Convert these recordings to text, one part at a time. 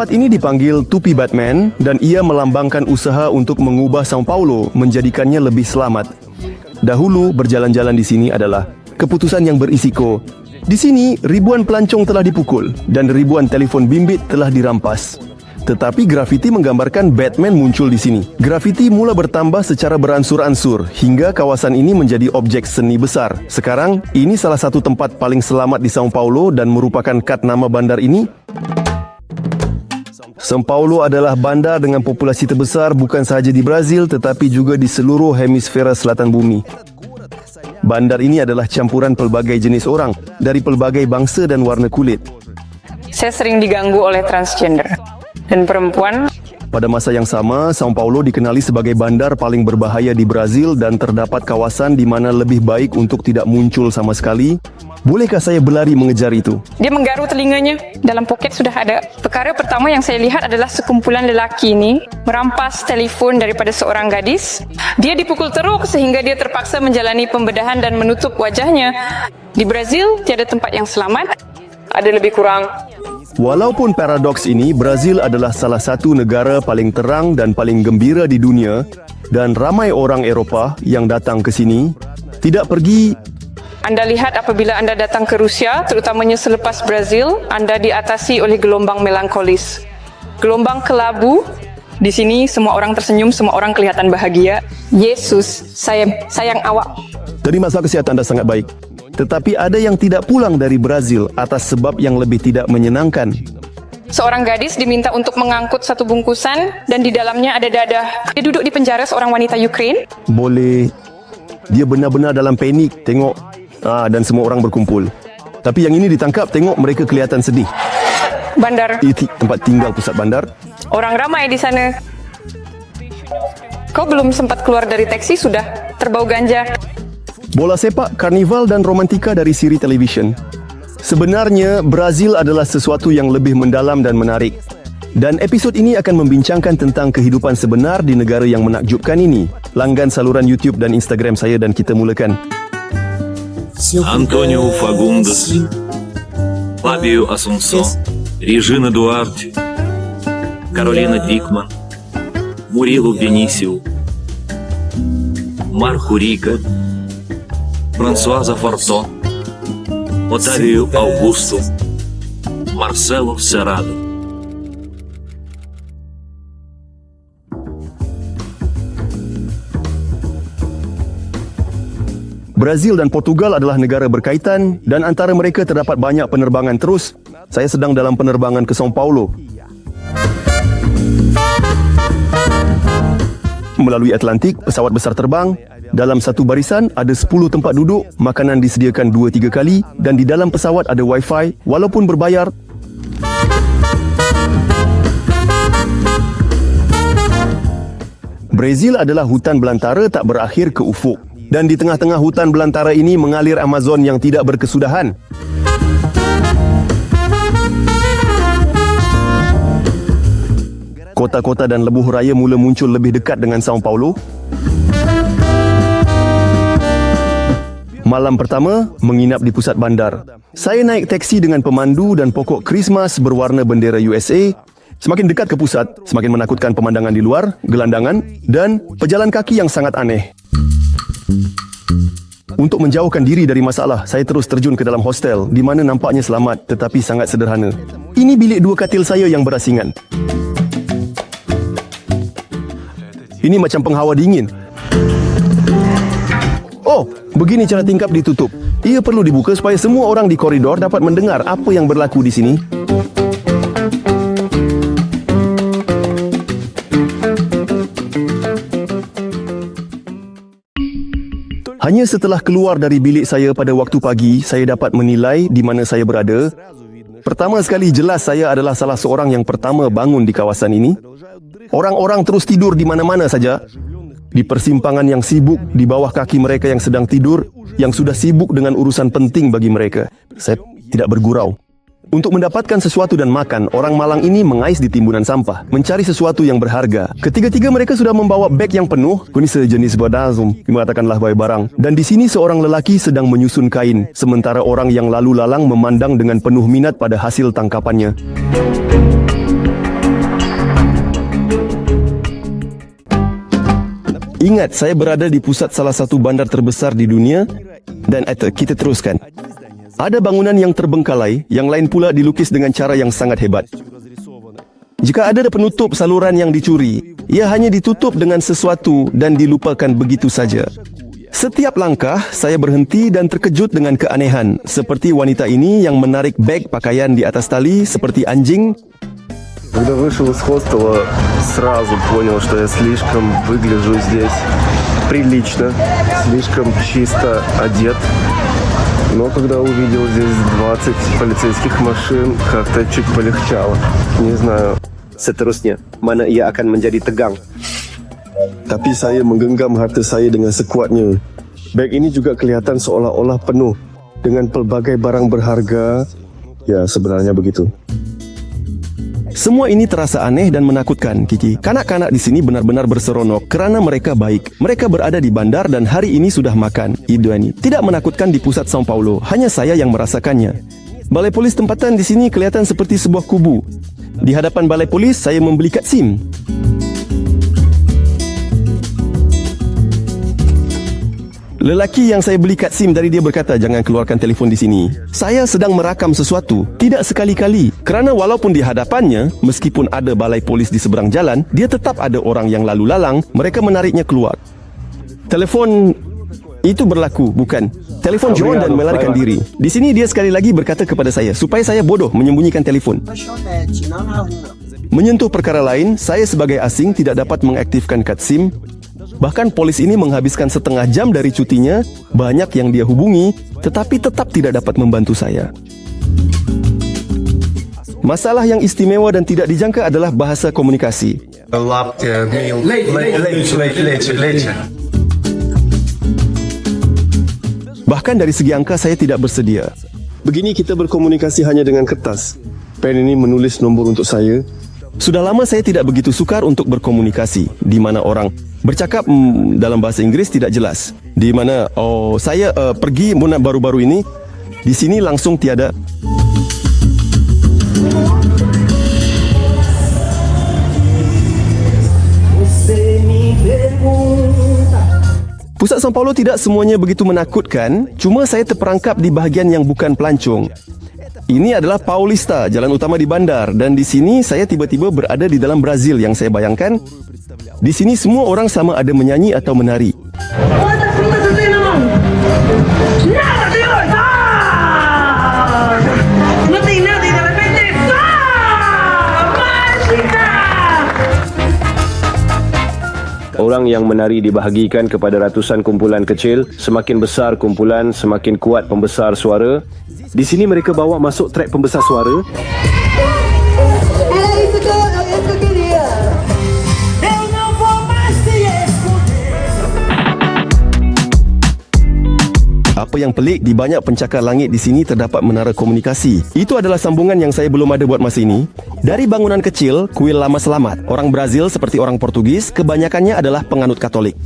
Tempat ini dipanggil Tupi Batman dan ia melambangkan usaha untuk mengubah Sao Paulo menjadikannya lebih selamat. Dahulu berjalan-jalan di sini adalah keputusan yang berisiko. Di sini ribuan pelancong telah dipukul dan ribuan telefon bimbit telah dirampas. Tetapi grafiti menggambarkan Batman muncul di sini. Grafiti mula bertambah secara beransur-ansur hingga kawasan ini menjadi objek seni besar. Sekarang, ini salah satu tempat paling selamat di Sao Paulo dan merupakan kad nama bandar ini. Sao Paulo adalah bandar dengan populasi terbesar bukan sahaja di Brazil tetapi juga di seluruh hemisfera selatan bumi. Bandar ini adalah campuran pelbagai jenis orang dari pelbagai bangsa dan warna kulit. Saya sering diganggu oleh transgender dan perempuan. Pada masa yang sama, Sao Paulo dikenali sebagai bandar paling berbahaya di Brazil dan terdapat kawasan di mana lebih baik untuk tidak muncul sama sekali. Bolehkah saya berlari mengejar itu? Dia menggaru telinganya. Dalam poket sudah ada. Perkara pertama yang saya lihat adalah sekumpulan lelaki ini merampas telefon daripada seorang gadis. Dia dipukul teruk sehingga dia terpaksa menjalani pembedahan dan menutup wajahnya. Di Brazil, tiada tempat yang selamat. Ada lebih kurang. Walaupun paradoks ini, Brazil adalah salah satu negara paling terang dan paling gembira di dunia dan ramai orang Eropah yang datang ke sini tidak pergi. Anda lihat apabila Anda datang ke Rusia, terutamanya selepas Brazil, Anda diatasi oleh gelombang melankolis. Gelombang kelabu. Di sini semua orang tersenyum, semua orang kelihatan bahagia. Yesus, sayang awak. Tadi masalah kesihatan anda sangat baik. Tetapi ada yang tidak pulang dari Brazil atas sebab yang lebih tidak menyenangkan. Seorang gadis diminta untuk mengangkut satu bungkusan dan di dalamnya ada dadah. Dia duduk di penjara seorang wanita Ukraine. Boleh. Dia benar-benar dalam panik. Tengok. Dan semua orang berkumpul. Tapi yang ini ditangkap, tengok mereka kelihatan sedih. Bandar. Tempat tinggal pusat bandar. Orang ramai di sana. Kau belum sempat keluar dari teksi sudah terbau ganja. Bola sepak, karnival dan romantika dari siri televisyen. Sebenarnya, Brazil adalah sesuatu yang lebih mendalam dan menarik. Dan episod ini akan membincangkan tentang kehidupan sebenar di negara yang menakjubkan ini. Langgan saluran YouTube dan Instagram saya dan kita mulakan. Антонио Фагундес, Фабио Асунсо, Режина Дуарте, Каролина Дикман, Мурило Бенисио, Марко Рига, Франсуаза Фортон, Отавио Аугусто, Марсело Серадо. Brazil dan Portugal adalah negara berkaitan dan antara mereka terdapat banyak penerbangan terus. Saya sedang dalam penerbangan ke Sao Paulo. Melalui Atlantik, pesawat besar terbang. Dalam satu barisan ada 10 tempat duduk, makanan disediakan 2-3 kali dan di dalam pesawat ada wifi walaupun berbayar. Brazil adalah hutan belantara tak berakhir ke ufuk. Dan di tengah-tengah hutan belantara ini mengalir Amazon yang tidak berkesudahan. Kota-kota dan lebuh raya mula muncul lebih dekat dengan Sao Paulo. Malam pertama, menginap di pusat bandar. Saya naik teksi dengan pemandu dan pokok Christmas berwarna bendera USA. Semakin dekat ke pusat, semakin menakutkan pemandangan di luar, gelandangan, dan pejalan kaki yang sangat aneh. Untuk menjauhkan diri dari masalah, saya terus terjun ke dalam hostel di mana nampaknya selamat tetapi sangat sederhana. Ini bilik 2 katil saya yang berasingan. Ini macam penghawa dingin. Oh, begini cara tingkap ditutup. Ia perlu dibuka supaya semua orang di koridor dapat mendengar apa yang berlaku di sini. Hanya setelah keluar dari bilik saya pada waktu pagi, saya dapat menilai di mana saya berada. Pertama sekali, jelas saya adalah salah seorang yang pertama bangun di kawasan ini. Orang-orang terus tidur di mana-mana saja. Di persimpangan yang sibuk, di bawah kaki mereka yang sedang tidur, yang sudah sibuk dengan urusan penting bagi mereka. Saya tidak bergurau. Untuk mendapatkan sesuatu dan makan, orang malang ini mengais di timbunan sampah, mencari sesuatu yang berharga. Ketiga-tiga mereka sudah membawa beg yang penuh, ini sejenis badazum, mengatakanlah bayi barang. Dan di sini seorang lelaki sedang menyusun kain, sementara orang yang lalu lalang memandang dengan penuh minat pada hasil tangkapannya. Ingat, saya berada di pusat salah satu bandar terbesar di dunia dan kita teruskan. Ada bangunan yang terbengkalai, yang lain pula dilukis dengan cara yang sangat hebat. Jika ada penutup saluran yang dicuri, ia hanya ditutup dengan sesuatu dan dilupakan begitu saja. Setiap langkah, saya berhenti dan terkejut dengan keanehan, seperti wanita ini yang menarik beg pakaian di atas tali seperti anjing. Когда вышел из хостела, сразу понял, что я слишком выгляжу здесь прилично, слишком чисто одет. Но когда увидел здесь 20 полицейских машин, как-то чуть полегчало. Не знаю, seterusnya mana ia akan menjadi tegang. Tapi saya menggenggam harta saya dengan sekuatnya. Beg ini juga kelihatan seolah-olah penuh dengan pelbagai barang berharga. Ya, sebenarnya begitu. Semua ini terasa aneh dan menakutkan, Kiki. Kanak-kanak di sini benar-benar berseronok kerana mereka baik. Mereka berada di bandar dan hari ini sudah makan. Ini tidak menakutkan di pusat São Paulo. Hanya saya yang merasakannya. Balai polis tempatan di sini kelihatan seperti sebuah kubu. Di hadapan balai polis, saya membeli kad SIM. Lelaki yang saya beli kad SIM dari dia berkata, jangan keluarkan telefon di sini. Saya sedang merakam sesuatu, tidak sekali-kali. Kerana walaupun di hadapannya, meskipun ada balai polis di seberang jalan, dia tetap ada orang yang lalu lalang, mereka menariknya keluar. Telefon itu berlaku, bukan? Telefon John dan melarikan diri. Di sini dia sekali lagi berkata kepada saya, supaya saya bodoh menyembunyikan telefon. Menyentuh perkara lain, saya sebagai asing tidak dapat mengaktifkan kad SIM. Bahkan polis ini menghabiskan setengah jam dari cutinya, banyak yang dia hubungi, tetapi tetap tidak dapat membantu saya. Masalah yang istimewa dan tidak dijangka adalah bahasa komunikasi. Bahkan dari segi angka saya tidak bersedia. Begini kita berkomunikasi hanya dengan kertas. Pen ini menulis nombor untuk saya. Sudah lama saya tidak begitu sukar untuk berkomunikasi, di mana orang bercakap dalam bahasa Inggris tidak jelas. Di mana saya pergi baru-baru ini, di sini langsung tiada. Pusat São Paulo tidak semuanya begitu menakutkan, cuma saya terperangkap di bahagian yang bukan pelancong. Ini adalah Paulista, jalan utama di bandar, dan di sini saya tiba-tiba berada di dalam Brazil yang saya bayangkan. Di sini semua orang sama ada menyanyi atau menari. Orang yang menari dibahagikan kepada ratusan kumpulan kecil. Semakin besar kumpulan, semakin kuat pembesar suara. Di sini mereka bawa masuk trek pembesar suara. Apa yang pelik, di banyak pencakar langit di sini terdapat menara komunikasi. Itu adalah sambungan yang saya belum ada buat masa ini. Dari bangunan kecil, kuil lama selamat. Orang Brazil seperti orang Portugis, kebanyakannya adalah penganut Katolik.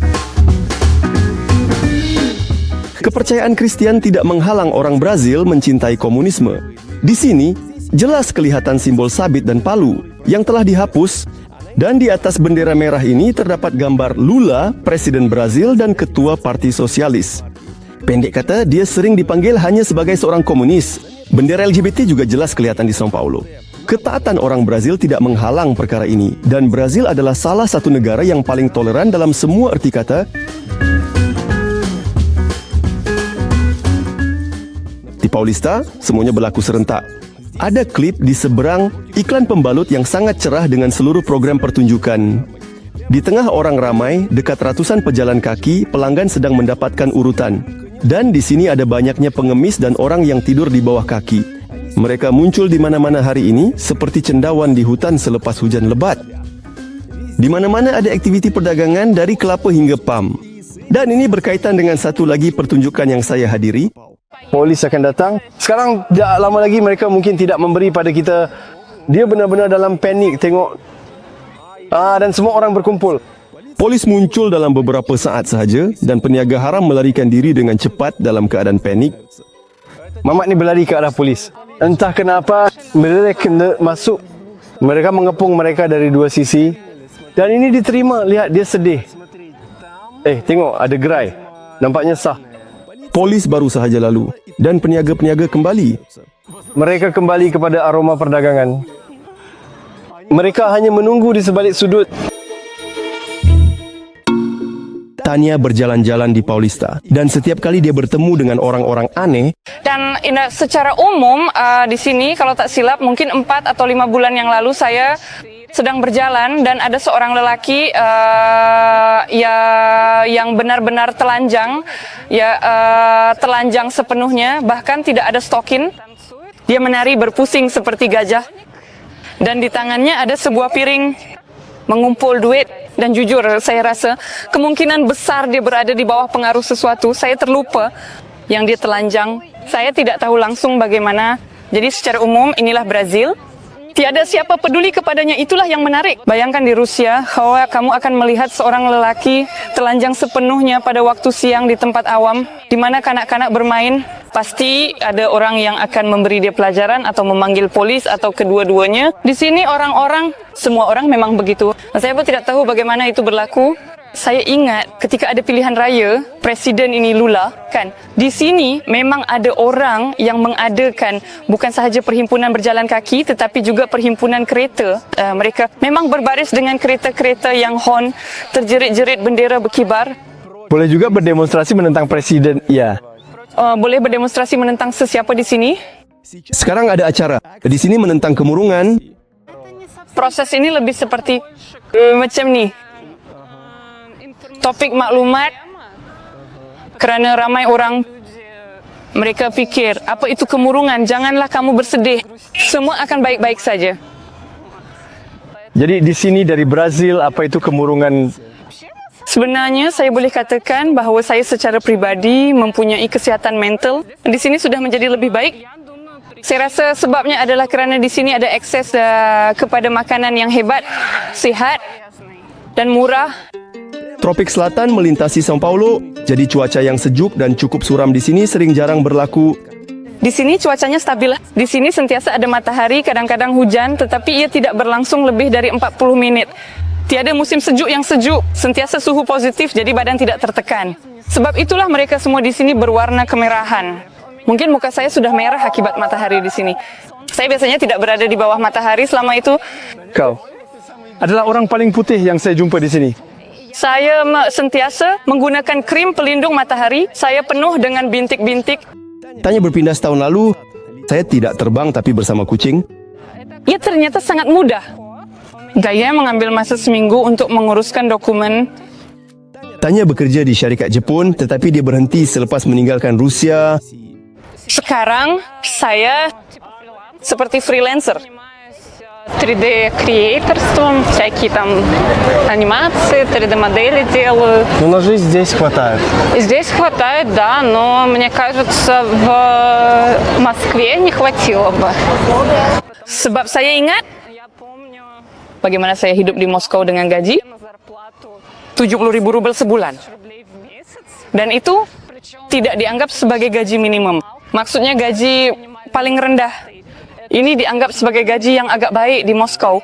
Kepercayaan Kristian tidak menghalang orang Brazil mencintai komunisme. Di sini, jelas kelihatan simbol sabit dan palu yang telah dihapus. Dan di atas bendera merah ini terdapat gambar Lula, Presiden Brazil dan Ketua Parti Sosialis. Pendek kata, dia sering dipanggil hanya sebagai seorang komunis. Bendera LGBT juga jelas kelihatan di São Paulo. Ketaatan orang Brazil tidak menghalang perkara ini. Dan Brazil adalah salah satu negara yang paling toleran dalam semua erti kata. Di Paulista, semuanya berlaku serentak. Ada klip di seberang iklan pembalut yang sangat cerah dengan seluruh program pertunjukan. Di tengah orang ramai, dekat ratusan pejalan kaki, pelanggan sedang mendapatkan urutan. Dan di sini ada banyaknya pengemis dan orang yang tidur di bawah kaki. Mereka muncul di mana-mana hari ini seperti cendawan di hutan selepas hujan lebat. Di mana-mana ada aktiviti perdagangan dari kelapa hingga pam. Dan ini berkaitan dengan satu lagi pertunjukan yang saya hadiri. Polis akan datang. Sekarang tidak lama lagi mereka mungkin tidak memberi pada kita. Dia benar-benar dalam panik tengok. Dan semua orang berkumpul. Polis muncul dalam beberapa saat sahaja dan peniaga haram melarikan diri dengan cepat dalam keadaan panik. Mamat ni berlari ke arah polis. Entah kenapa mereka masuk. Mereka mengepung mereka dari dua sisi. Dan ini diterima. Lihat, dia sedih. Tengok ada gerai. Nampaknya sah. Polis baru sahaja lalu dan peniaga-peniaga kembali. Mereka kembali kepada aroma perdagangan. Mereka hanya menunggu di sebalik sudut. Tania berjalan-jalan di Paulista dan setiap kali dia bertemu dengan orang-orang aneh, Dan secara umum di sini kalau tak silap mungkin 4 atau 5 bulan yang lalu saya sedang berjalan dan ada seorang lelaki yang benar-benar telanjang, telanjang sepenuhnya, bahkan tidak ada stokin. Dia menari berpusing seperti gajah dan di tangannya ada sebuah piring mengumpul duit. Dan jujur saya rasa kemungkinan besar dia berada di bawah pengaruh sesuatu. Saya terlupa yang dia telanjang. Saya tidak tahu langsung bagaimana. Jadi secara umum inilah Brazil. Tiada siapa peduli kepadanya, itulah yang menarik. Bayangkan di Rusia bahwa kamu akan melihat seorang lelaki telanjang sepenuhnya pada waktu siang di tempat awam, di mana kanak-kanak bermain. Pasti ada orang yang akan memberi dia pelajaran atau memanggil polis atau kedua-duanya. Di sini semua orang memang begitu. Saya pun tidak tahu bagaimana itu berlaku. Saya ingat ketika ada pilihan raya, Presiden ini Lula, kan? Di sini memang ada orang yang mengadakan bukan sahaja perhimpunan berjalan kaki tetapi juga perhimpunan kereta. Mereka memang berbaris dengan kereta-kereta yang horn, terjerit-jerit bendera berkibar. Boleh juga berdemonstrasi menentang presiden. Ya. Boleh berdemonstrasi menentang sesiapa di sini. sekarang ada acara di sini menentang kemurungan. Proses ini lebih seperti macam ni. Topik maklumat kerana ramai orang mereka fikir apa itu kemurungan, janganlah kamu bersedih, semua akan baik-baik saja. Jadi di sini dari Brazil, apa itu kemurungan? Sebenarnya saya boleh katakan bahawa saya secara pribadi mempunyai kesihatan mental di sini sudah menjadi lebih baik. Saya rasa sebabnya adalah kerana di sini ada akses kepada makanan yang hebat, sihat dan murah. Tropik Selatan melintasi São Paulo, jadi cuaca yang sejuk dan cukup suram di sini sering jarang berlaku. Di sini cuacanya stabil. Di sini sentiasa ada matahari, kadang-kadang hujan, tetapi ia tidak berlangsung lebih dari 40 menit. Tiada musim sejuk yang sejuk, sentiasa suhu positif, jadi badan tidak tertekan. Sebab itulah mereka semua di sini berwarna kemerahan. Mungkin muka saya sudah merah akibat matahari di sini. Saya biasanya tidak berada di bawah matahari selama itu. Kau adalah orang paling putih yang saya jumpa di sini. Saya sentiasa menggunakan krim pelindung matahari. Saya penuh dengan bintik-bintik. Tanya berpindah setahun lalu, saya tidak terbang tapi bersama kucing. Ia ternyata sangat mudah. Gaya mengambil masa seminggu untuk menguruskan dokumen. Tanya bekerja di syarikat Jepun tetapi dia berhenti selepas meninggalkan Rusia. Sekarang saya seperti freelancer. 3D креаторством, всякие там анимации, 3D модели делаю. Но на жизнь здесь хватает. Здесь хватает, да, но мне кажется, в Москве не хватило бы. Sebab saya ingat bagaimana saya hidup di Moskow dengan gaji 70.000 rubel sebulan. Dan itu tidak dianggap sebagai gaji minimum. Maksudnya gaji paling rendah. Ini dianggap sebagai gaji yang agak baik di Moskow.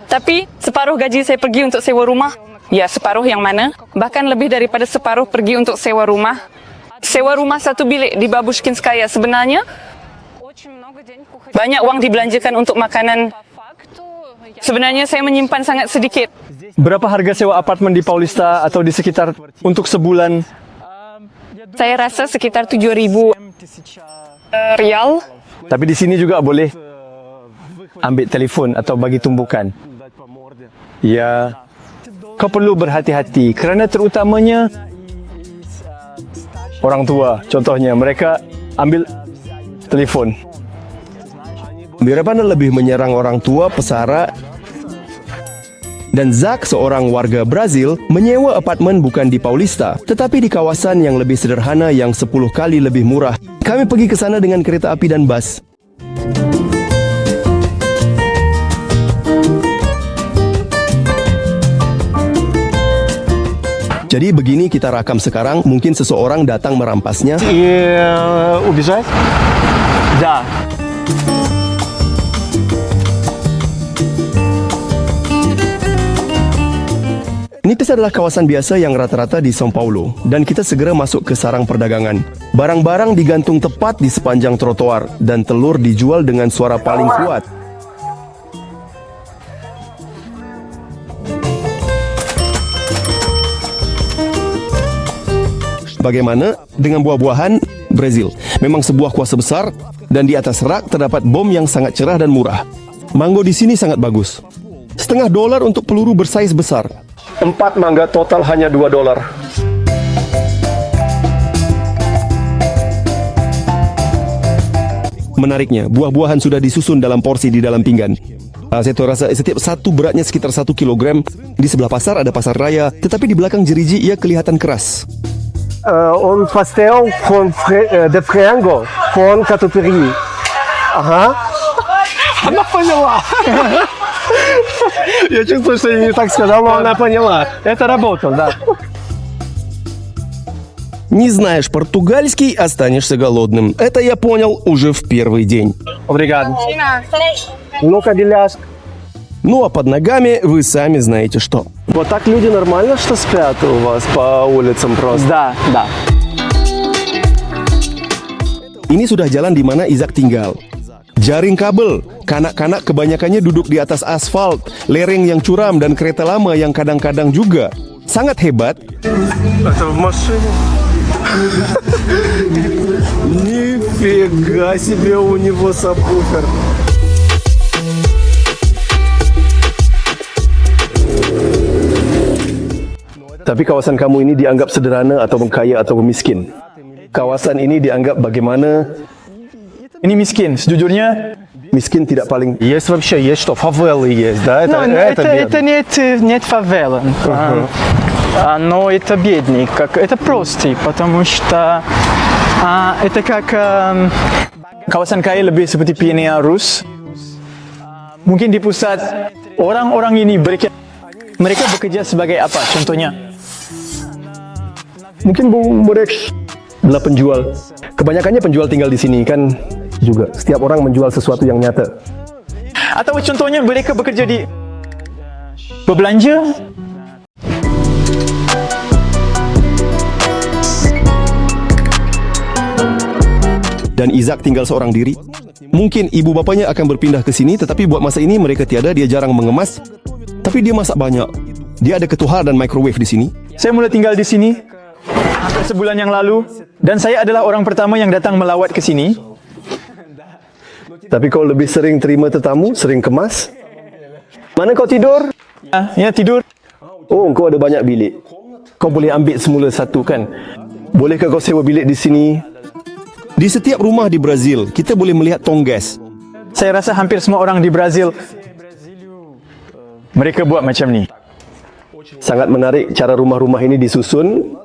Tapi separuh gaji saya pergi untuk sewa rumah. Ya, separuh yang mana? Bahkan lebih daripada separuh pergi untuk sewa rumah. Sewa rumah satu bilik di Babushkinskaya. Sebenarnya banyak uang dibelanjakan untuk makanan. Sebenarnya saya menyimpan sangat sedikit. Berapa harga sewa apartemen di Paulista atau di sekitar untuk sebulan? Saya rasa sekitar 7.000 rial. Tapi di sini juga boleh ambil telefon atau bagi tumbukan. Ya, kau perlu berhati-hati kerana terutamanya orang tua. Contohnya mereka ambil telefon. Mirabana lebih menyerang orang tua pesara. Dan Zak, seorang warga Brazil, menyewa apartemen bukan di Paulista, tetapi di kawasan yang lebih sederhana yang 10 kali lebih murah. Kami pergi ke sana dengan kereta api dan bas. Jadi begini kita rakam sekarang, mungkin seseorang datang merampasnya. Убежать? Да. Ini Mites adalah kawasan biasa yang rata-rata di São Paulo dan kita segera masuk ke sarang perdagangan. Barang-barang digantung tepat di sepanjang trotoar dan telur dijual dengan suara paling kuat. Bagaimana dengan buah-buahan? Brazil memang sebuah kuasa besar dan di atas rak terdapat bom yang sangat cerah dan murah. Mango di sini sangat bagus. $0.50 untuk peluru bersaiz besar. 4 mangga total hanya $2. Menariknya, buah-buahan sudah disusun dalam porsi di dalam pinggan. Saya tuh rasa setiap satu beratnya sekitar 1 kilogram. Di sebelah pasar ada pasar raya, tetapi di belakang jeriji ia kelihatan keras. Pastel de frango com catupiry. Ага. Она поняла. Я чувствую, что я не так сказал, но она поняла. Это работа, да. Не знаешь португальский, останешься голодным. Это я понял уже в первый день. Obrigado. Ну-ка, деляшка. Ну а под ногами вы сами знаете что. Вот так люди нормально, что спят у вас по улицам просто? Да, да. Ini sudah jalan di mana Izak tinggal. Jaring kabel, kanak-kanak kebanyakannya duduk di atas asfal, lereng yang curam dan kereta lama yang kadang-kadang juga. Sangat hebat. Это в машине. Нифига себе у него сабвуфер. Tapi kawasan kamu ini dianggap sederhana atau kaya atau miskin. Kawasan ini dianggap bagaimana? Ini miskin, sejujurnya. Miskin tidak paling. Есть вообще, есть что, фавелы есть, да? Ну, это нет фавела. Но это бедный, это простый, потому что это как kawasan kaya lebih seperti Pinia Rus. Mungkin di pusat orang-orang ini mereka bekerja sebagai apa? Contohnya? Mungkin mereka adalah penjual. Kebanyakannya penjual tinggal di sini kan juga. Setiap orang menjual sesuatu yang nyata. Atau contohnya mereka bekerja di berbelanja. Dan Izak tinggal seorang diri. Mungkin ibu bapanya akan berpindah ke sini, tetapi buat masa ini mereka tiada. Dia jarang mengemas, tapi dia masak banyak. Dia ada ketuhar dan microwave di sini. Saya mulai tinggal di sini hampir sebulan yang lalu dan saya adalah orang pertama yang datang melawat ke sini. Tapi kau lebih sering terima tetamu, sering kemas. Mana kau tidur? Ya tidur. Oh, kau ada banyak bilik. Kau boleh ambil semula satu kan? Bolehkah kau sewa bilik di sini? Di setiap rumah di Brazil, kita boleh melihat tong gas. Saya rasa hampir semua orang di Brazil mereka buat macam ni. Sangat menarik cara rumah-rumah ini disusun.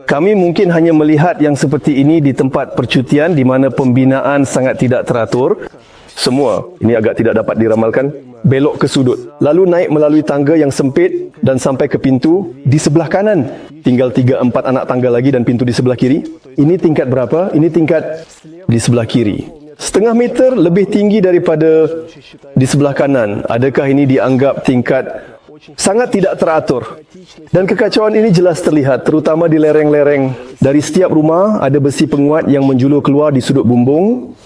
Kami mungkin hanya melihat yang seperti ini di tempat percutian di mana pembinaan sangat tidak teratur. Semua, ini agak tidak dapat diramalkan, belok ke sudut. Lalu naik melalui tangga yang sempit dan sampai ke pintu di sebelah kanan. Tinggal 3-4 anak tangga lagi dan pintu di sebelah kiri. Ini tingkat berapa? Ini tingkat di sebelah kiri. Setengah meter lebih tinggi daripada di sebelah kanan. Adakah ini dianggap tingkat sangat tidak teratur? Dan kekacauan ini jelas terlihat, terutama di lereng-lereng. Dari setiap rumah ada besi penguat yang menjulur keluar di sudut bumbung.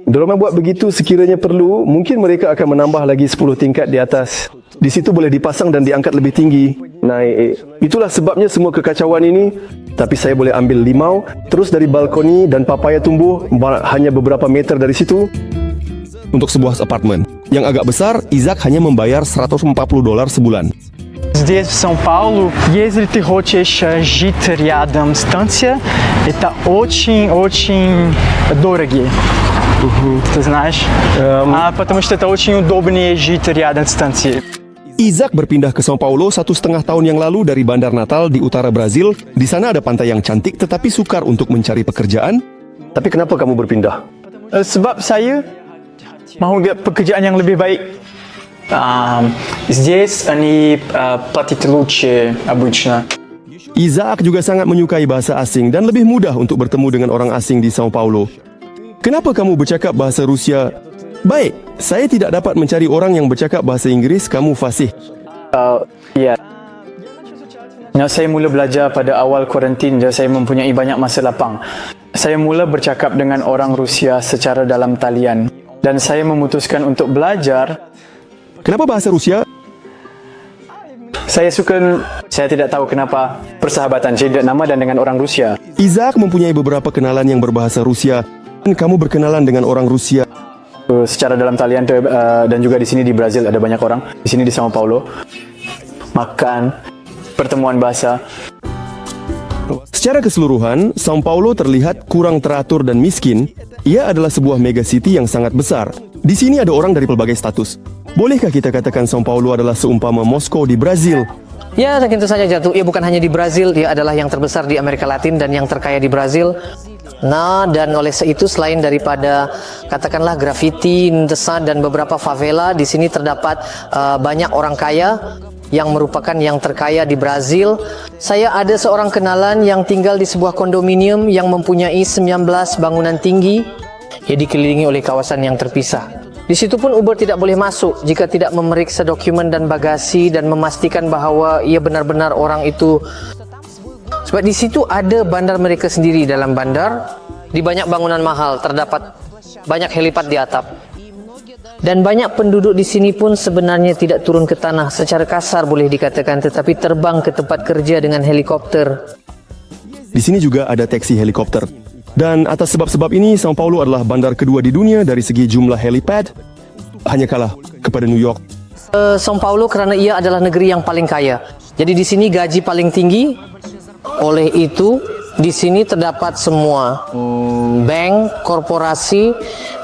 Diorang buat begitu sekiranya perlu, mungkin mereka akan menambah lagi 10 tingkat di atas. Di situ boleh dipasang dan diangkat lebih tinggi. Naik. Itulah sebabnya semua kekacauan ini. Tapi saya boleh ambil limau, terus dari balkoni dan papaya tumbuh hanya beberapa meter dari situ. Untuk sebuah apartemen yang agak besar, Izak hanya membayar $140 sebulan. Здесь, в Сан-Паулу, если ты хочешь жить рядом с станцией, это очень-очень дорого. Ты знаешь? Потому что это очень удобнее жить рядом с станцией. Izak berpindah ke São Paulo 1,5 tahun yang lalu dari Bandar Natal di utara Brazil. Di sana ada pantai yang cantik tetapi sukar untuk mencari pekerjaan. Tapi kenapa kamu berpindah? Sebab saya mahu pekerjaan yang lebih baik. Здесь они платят лучше обычно. Izak juga sangat menyukai bahasa asing dan lebih mudah untuk bertemu dengan orang asing di São Paulo. Kenapa kamu bercakap bahasa Rusia? Baik, saya tidak dapat mencari orang yang bercakap bahasa Inggris. Kamu fasih. Ya. Saya mula belajar pada awal kuarantin je, saya mempunyai banyak masa lapang. Saya mula bercakap dengan orang Rusia secara dalam talian dan saya memutuskan untuk belajar. Kenapa bahasa Rusia? Saya tidak tahu kenapa persahabatan saya nama dan dengan orang Rusia. Izak mempunyai beberapa kenalan yang berbahasa Rusia. Dan kamu berkenalan dengan orang Rusia. Secara dalam talian dan juga di sini di Brazil ada banyak orang. Di sini di Sao Paulo. Makan, pertemuan bahasa. Secara keseluruhan, Sao Paulo terlihat kurang teratur dan miskin. Ia adalah sebuah megacity yang sangat besar. Di sini ada orang dari pelbagai status. Bolehkah kita katakan Sao Paulo adalah seumpama Moskow di Brazil? Ya, tentu saja Jatuh. Ia bukan hanya di Brazil, dia adalah yang terbesar di Amerika Latin dan yang terkaya di Brazil. Nah, dan oleh itu selain daripada katakanlah grafiti, desain dan beberapa favela, di sini terdapat banyak orang kaya yang merupakan yang terkaya di Brazil. Saya ada seorang kenalan yang tinggal di sebuah kondominium yang mempunyai 19 bangunan tinggi. Ia dikelilingi oleh kawasan yang terpisah. Di situ pun Uber tidak boleh masuk jika tidak memeriksa dokumen dan bagasi dan memastikan bahawa ia benar-benar orang itu. Sebab di situ ada bandar mereka sendiri. Dalam bandar, di banyak bangunan mahal terdapat banyak helipad di atap. Dan banyak penduduk di sini pun sebenarnya tidak turun ke tanah, secara kasar boleh dikatakan, tetapi terbang ke tempat kerja dengan helikopter. Di sini juga ada taksi helikopter. Dan atas sebab-sebab ini, Sao Paulo adalah bandar kedua di dunia dari segi jumlah helipad, hanya kalah kepada New York. Sao Paulo kerana ia adalah negeri yang paling kaya. Jadi di sini gaji paling tinggi. Oleh itu, di sini terdapat semua bank, korporasi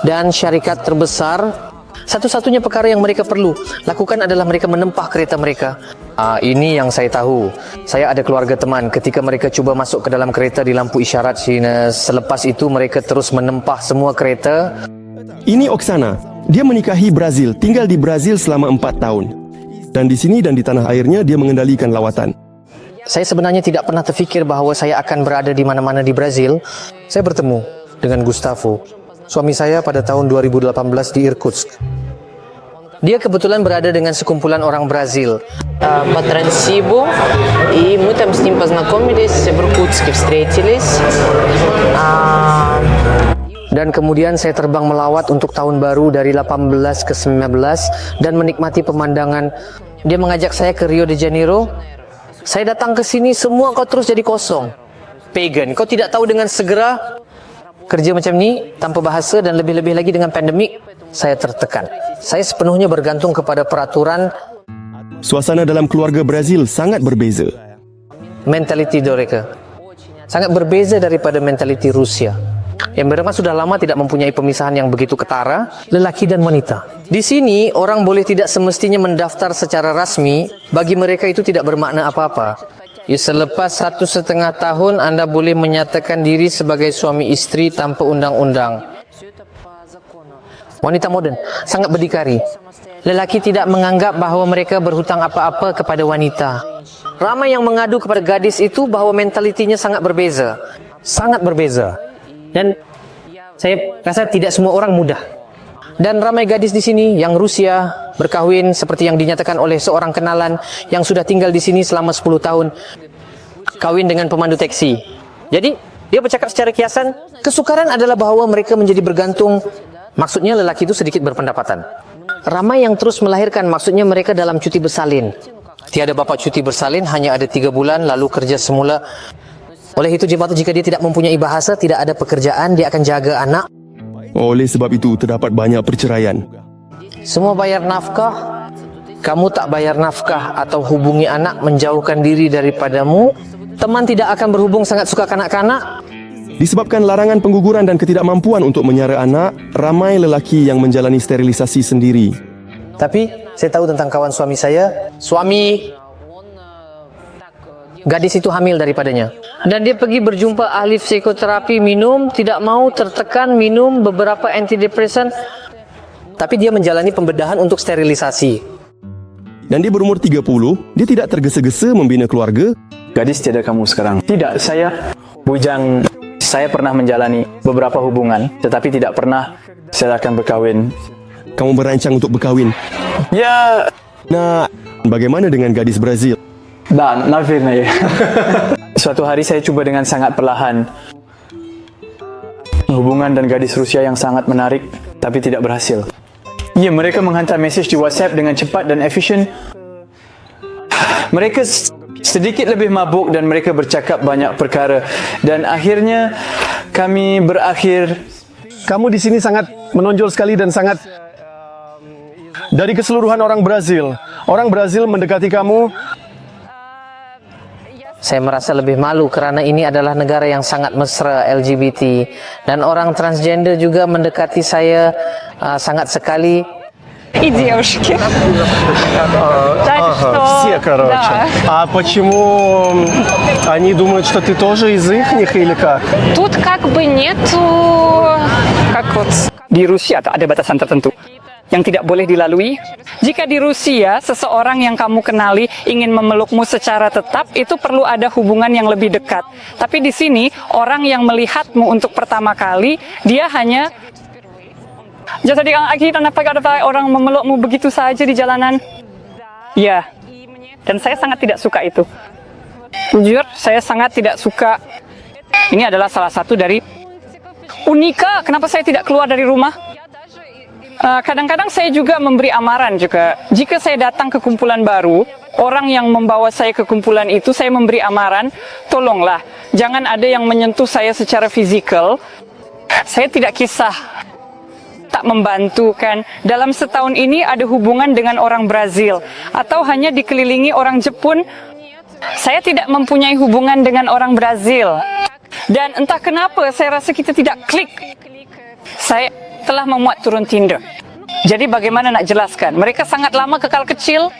dan syarikat terbesar. Satu-satunya perkara yang mereka perlu lakukan adalah mereka menempah kereta mereka. Ini yang saya tahu. Saya ada keluarga teman ketika mereka cuba masuk ke dalam kereta di lampu isyarat China. Selepas itu mereka terus menempah semua kereta. Ini Oksana. Dia menikahi Brazil, tinggal di Brazil selama 4 tahun. Dan di sini dan di tanah airnya dia mengendalikan lawatan. Saya sebenarnya tidak pernah terfikir bahawa saya akan berada di mana-mana di Brazil. Saya bertemu dengan Gustavo, suami saya pada tahun 2018 di Irkutsk. Dia kebetulan berada dengan sekumpulan orang Brazil. По Транссибу, и мы там с ним познакомились, в Иркутске встретились. Dan kemudian saya terbang melawat untuk tahun baru dari 18 ke 19 dan menikmati pemandangan. Dia mengajak saya ke Rio de Janeiro. Saya datang ke sini, semua kau terus jadi kosong. Pagan, kau tidak tahu dengan segera kerja macam ni tanpa bahasa dan lebih-lebih lagi dengan pandemik, saya tertekan. Saya sepenuhnya bergantung kepada peraturan. Suasana dalam keluarga Brazil sangat berbeza. Mentaliti mereka sangat berbeza daripada mentaliti Rusia. Yang mereka sudah lama tidak mempunyai pemisahan yang begitu ketara, lelaki dan wanita. Di sini, orang boleh tidak semestinya mendaftar secara rasmi. Bagi mereka itu tidak bermakna apa-apa. Selepas 1,5 tahun, anda boleh menyatakan diri sebagai suami istri tanpa undang-undang. Wanita moden sangat berdikari. Lelaki tidak menganggap bahawa mereka berhutang apa-apa kepada wanita. Ramai yang mengadu kepada gadis itu bahawa mentalitinya sangat berbeza. Sangat berbeza. Dan saya rasa tidak semua orang mudah. Dan ramai gadis di sini yang Rusia berkahwin seperti yang dinyatakan oleh seorang kenalan yang sudah tinggal di sini selama 10 tahun. Kawin dengan pemandu teksi. Jadi, dia bercakap secara kiasan, kesukaran adalah bahawa mereka menjadi bergantung. Maksudnya lelaki itu sedikit berpendapatan. Ramai yang terus melahirkan, maksudnya mereka dalam cuti bersalin. Tiada bapa cuti bersalin, hanya ada 3 bulan lalu kerja semula. Oleh itu jika dia tidak mempunyai bahasa, tidak ada pekerjaan, dia akan jaga anak. Oleh sebab itu terdapat banyak perceraian. Semua bayar nafkah. Kamu tak bayar nafkah atau hubungi anak menjauhkan diri daripadamu. Teman tidak akan berhubung, sangat suka kanak-kanak. Disebabkan larangan pengguguran dan ketidakmampuan untuk menyara anak, ramai lelaki yang menjalani sterilisasi sendiri. Tapi saya tahu tentang kawan suami saya. Gadis itu hamil daripadanya. Dan dia pergi berjumpa ahli psikoterapi, minum, tidak mau, tertekan, minum beberapa antidepresan. Tapi dia menjalani pembedahan untuk sterilisasi. Dan dia berumur 30, dia tidak tergesa-gesa membina keluarga. Gadis tiada kamu sekarang. Tidak, saya bujang. Saya pernah menjalani beberapa hubungan, tetapi tidak pernah saya akan berkahwin. Kamu berancang untuk berkahwin. Ya, Nah, bagaimana dengan gadis Brazil? Da, naверное. Suatu hari saya coba dengan sangat perlahan hubungan dan gadis Rusia yang sangat menarik, tapi tidak berhasil. Ya, mereka menghantar mesej di WhatsApp dengan cepat dan efisien. Mereka sedikit lebih mabuk dan mereka bercakap banyak perkara. Dan akhirnya kami berakhir. Kamu di sini sangat menonjol sekali dan sangat dari keseluruhan orang Brazil. Orang Brazil mendekati kamu. Saya merasa lebih malu karena ini adalah negara yang sangat mesra LGBT dan orang transgender juga mendekati saya sangat sekali. И девушки. Все, короче. А почему они думают, что ты тоже из их или как? Тут как бы нету, как вот di Rusia ada batasan tertentu yang tidak boleh dilalui. Jika di Rusia seseorang yang kamu kenali ingin memelukmu secara tetap, itu perlu ada hubungan yang lebih dekat. Tapi di sini orang yang melihatmu untuk pertama kali, dia hanya jadi kita nampak ada orang memelukmu begitu saja di jalanan. Ya, dan saya sangat tidak suka itu. Jujur, saya sangat tidak suka. Ini adalah salah satu dari unika kenapa saya tidak keluar dari rumah. Kadang-kadang saya juga memberi amaran juga. Jika saya datang ke kumpulan baru, orang yang membawa saya ke kumpulan itu, saya memberi amaran, tolonglah, jangan ada yang menyentuh saya secara fisikal. Saya tidak kisah tak membantu kan. Dalam setahun ini ada hubungan dengan orang Brazil atau hanya dikelilingi orang Jepun. Saya tidak mempunyai hubungan dengan orang Brazil. Dan entah kenapa saya rasa kita tidak klik. Saya telah memuat turun Tinder. Jadi bagaimana nak jelaskan? Mereka sangat lama kekal kecil.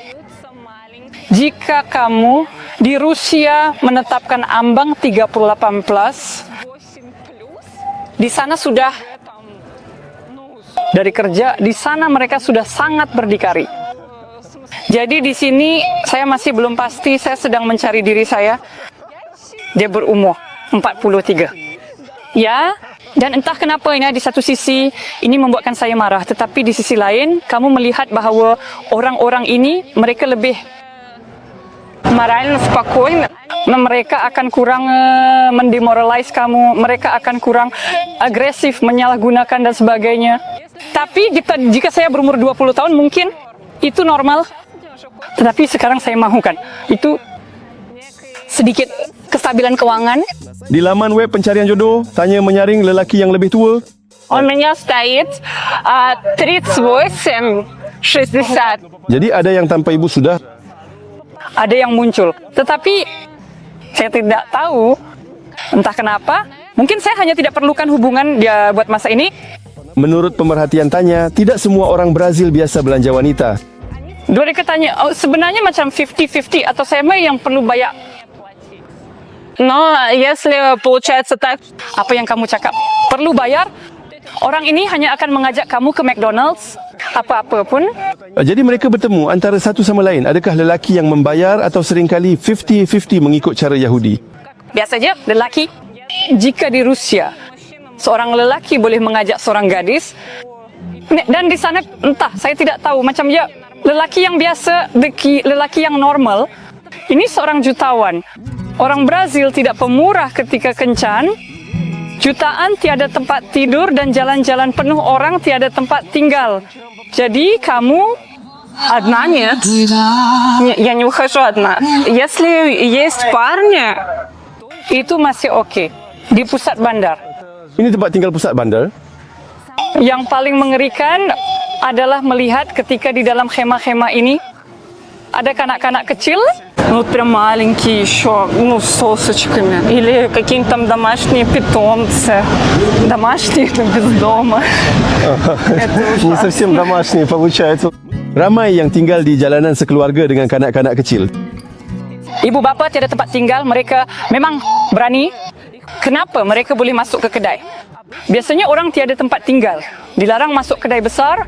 Jika kamu di Rusia menetapkan ambang 38+, di sana sudah dari kerja, di sana mereka sudah sangat berdikari. Jadi di sini saya masih belum pasti, saya sedang mencari diri saya. Dia berumur 43. Ya, dan entah kenapa ini di satu sisi ini membuatkan saya marah, tetapi di sisi lain kamu melihat bahawa orang-orang ini mereka lebih moralnya spokojno. Mereka akan kurang mendemoralize kamu, mereka akan kurang agresif, menyalahgunakan dan sebagainya. Tapi jika saya berumur 20 tahun mungkin itu normal. Tetapi sekarang saya mahukan. Itu sedikit kestabilan keuangan. Di laman web pencarian jodoh, tanya menyaring lelaki yang lebih tua. У меня стоит 38, 60. Jadi ada yang tanpa ibu sudah. Ada yang muncul. Tetapi saya tidak tahu entah kenapa. Mungkin saya hanya tidak perlukan hubungan dia buat masa ini. Menurut pemerhatian tanya, tidak semua orang Brazil biasa belanja wanita. Mereka tanya, oh, sebenarnya macam 50-50 atau saya yang perlu bayar? No, если получается так. Apa yang kamu cakap? Perlu bayar? Orang ini hanya akan mengajak kamu ke McDonald's, apa-apa pun. Jadi mereka bertemu antara satu sama lain. Adakah lelaki yang membayar atau seringkali 50-50 mengikut cara Yahudi? Biasanya lelaki. Jika di Rusia, seorang lelaki boleh mengajak seorang gadis, dan di sana entah, saya tidak tahu, macam ya lelaki yang biasa, lelaki yang normal, ini seorang jutawan. Orang Brazil tidak pemurah ketika kencan, jutaan tiada tempat tidur dan jalan-jalan penuh orang tiada tempat tinggal. Jadi kamu одна нет. Я не ухожу одна. Если есть парни, itu masih oke. Di pusat bandar. Ini tempat tinggal pusat bandar. Yang paling mengerikan adalah melihat ketika di dalam khema-khema ini ada kanak-kanak kecil. Ну, прям маленькие еще, ну, с сосочками. Или какие-то там домашние питомцы. Домашние, но без дома. Не совсем домашние получается. Ramai yang tinggal di jalanan sekeluarga dengan kanak-kanak kecil. Ibu bapa tiada tempat tinggal, mereka memang berani. Kenapa mereka boleh masuk ke kedai? Biasanya orang tiada tempat tinggal, dilarang masuk kedai besar.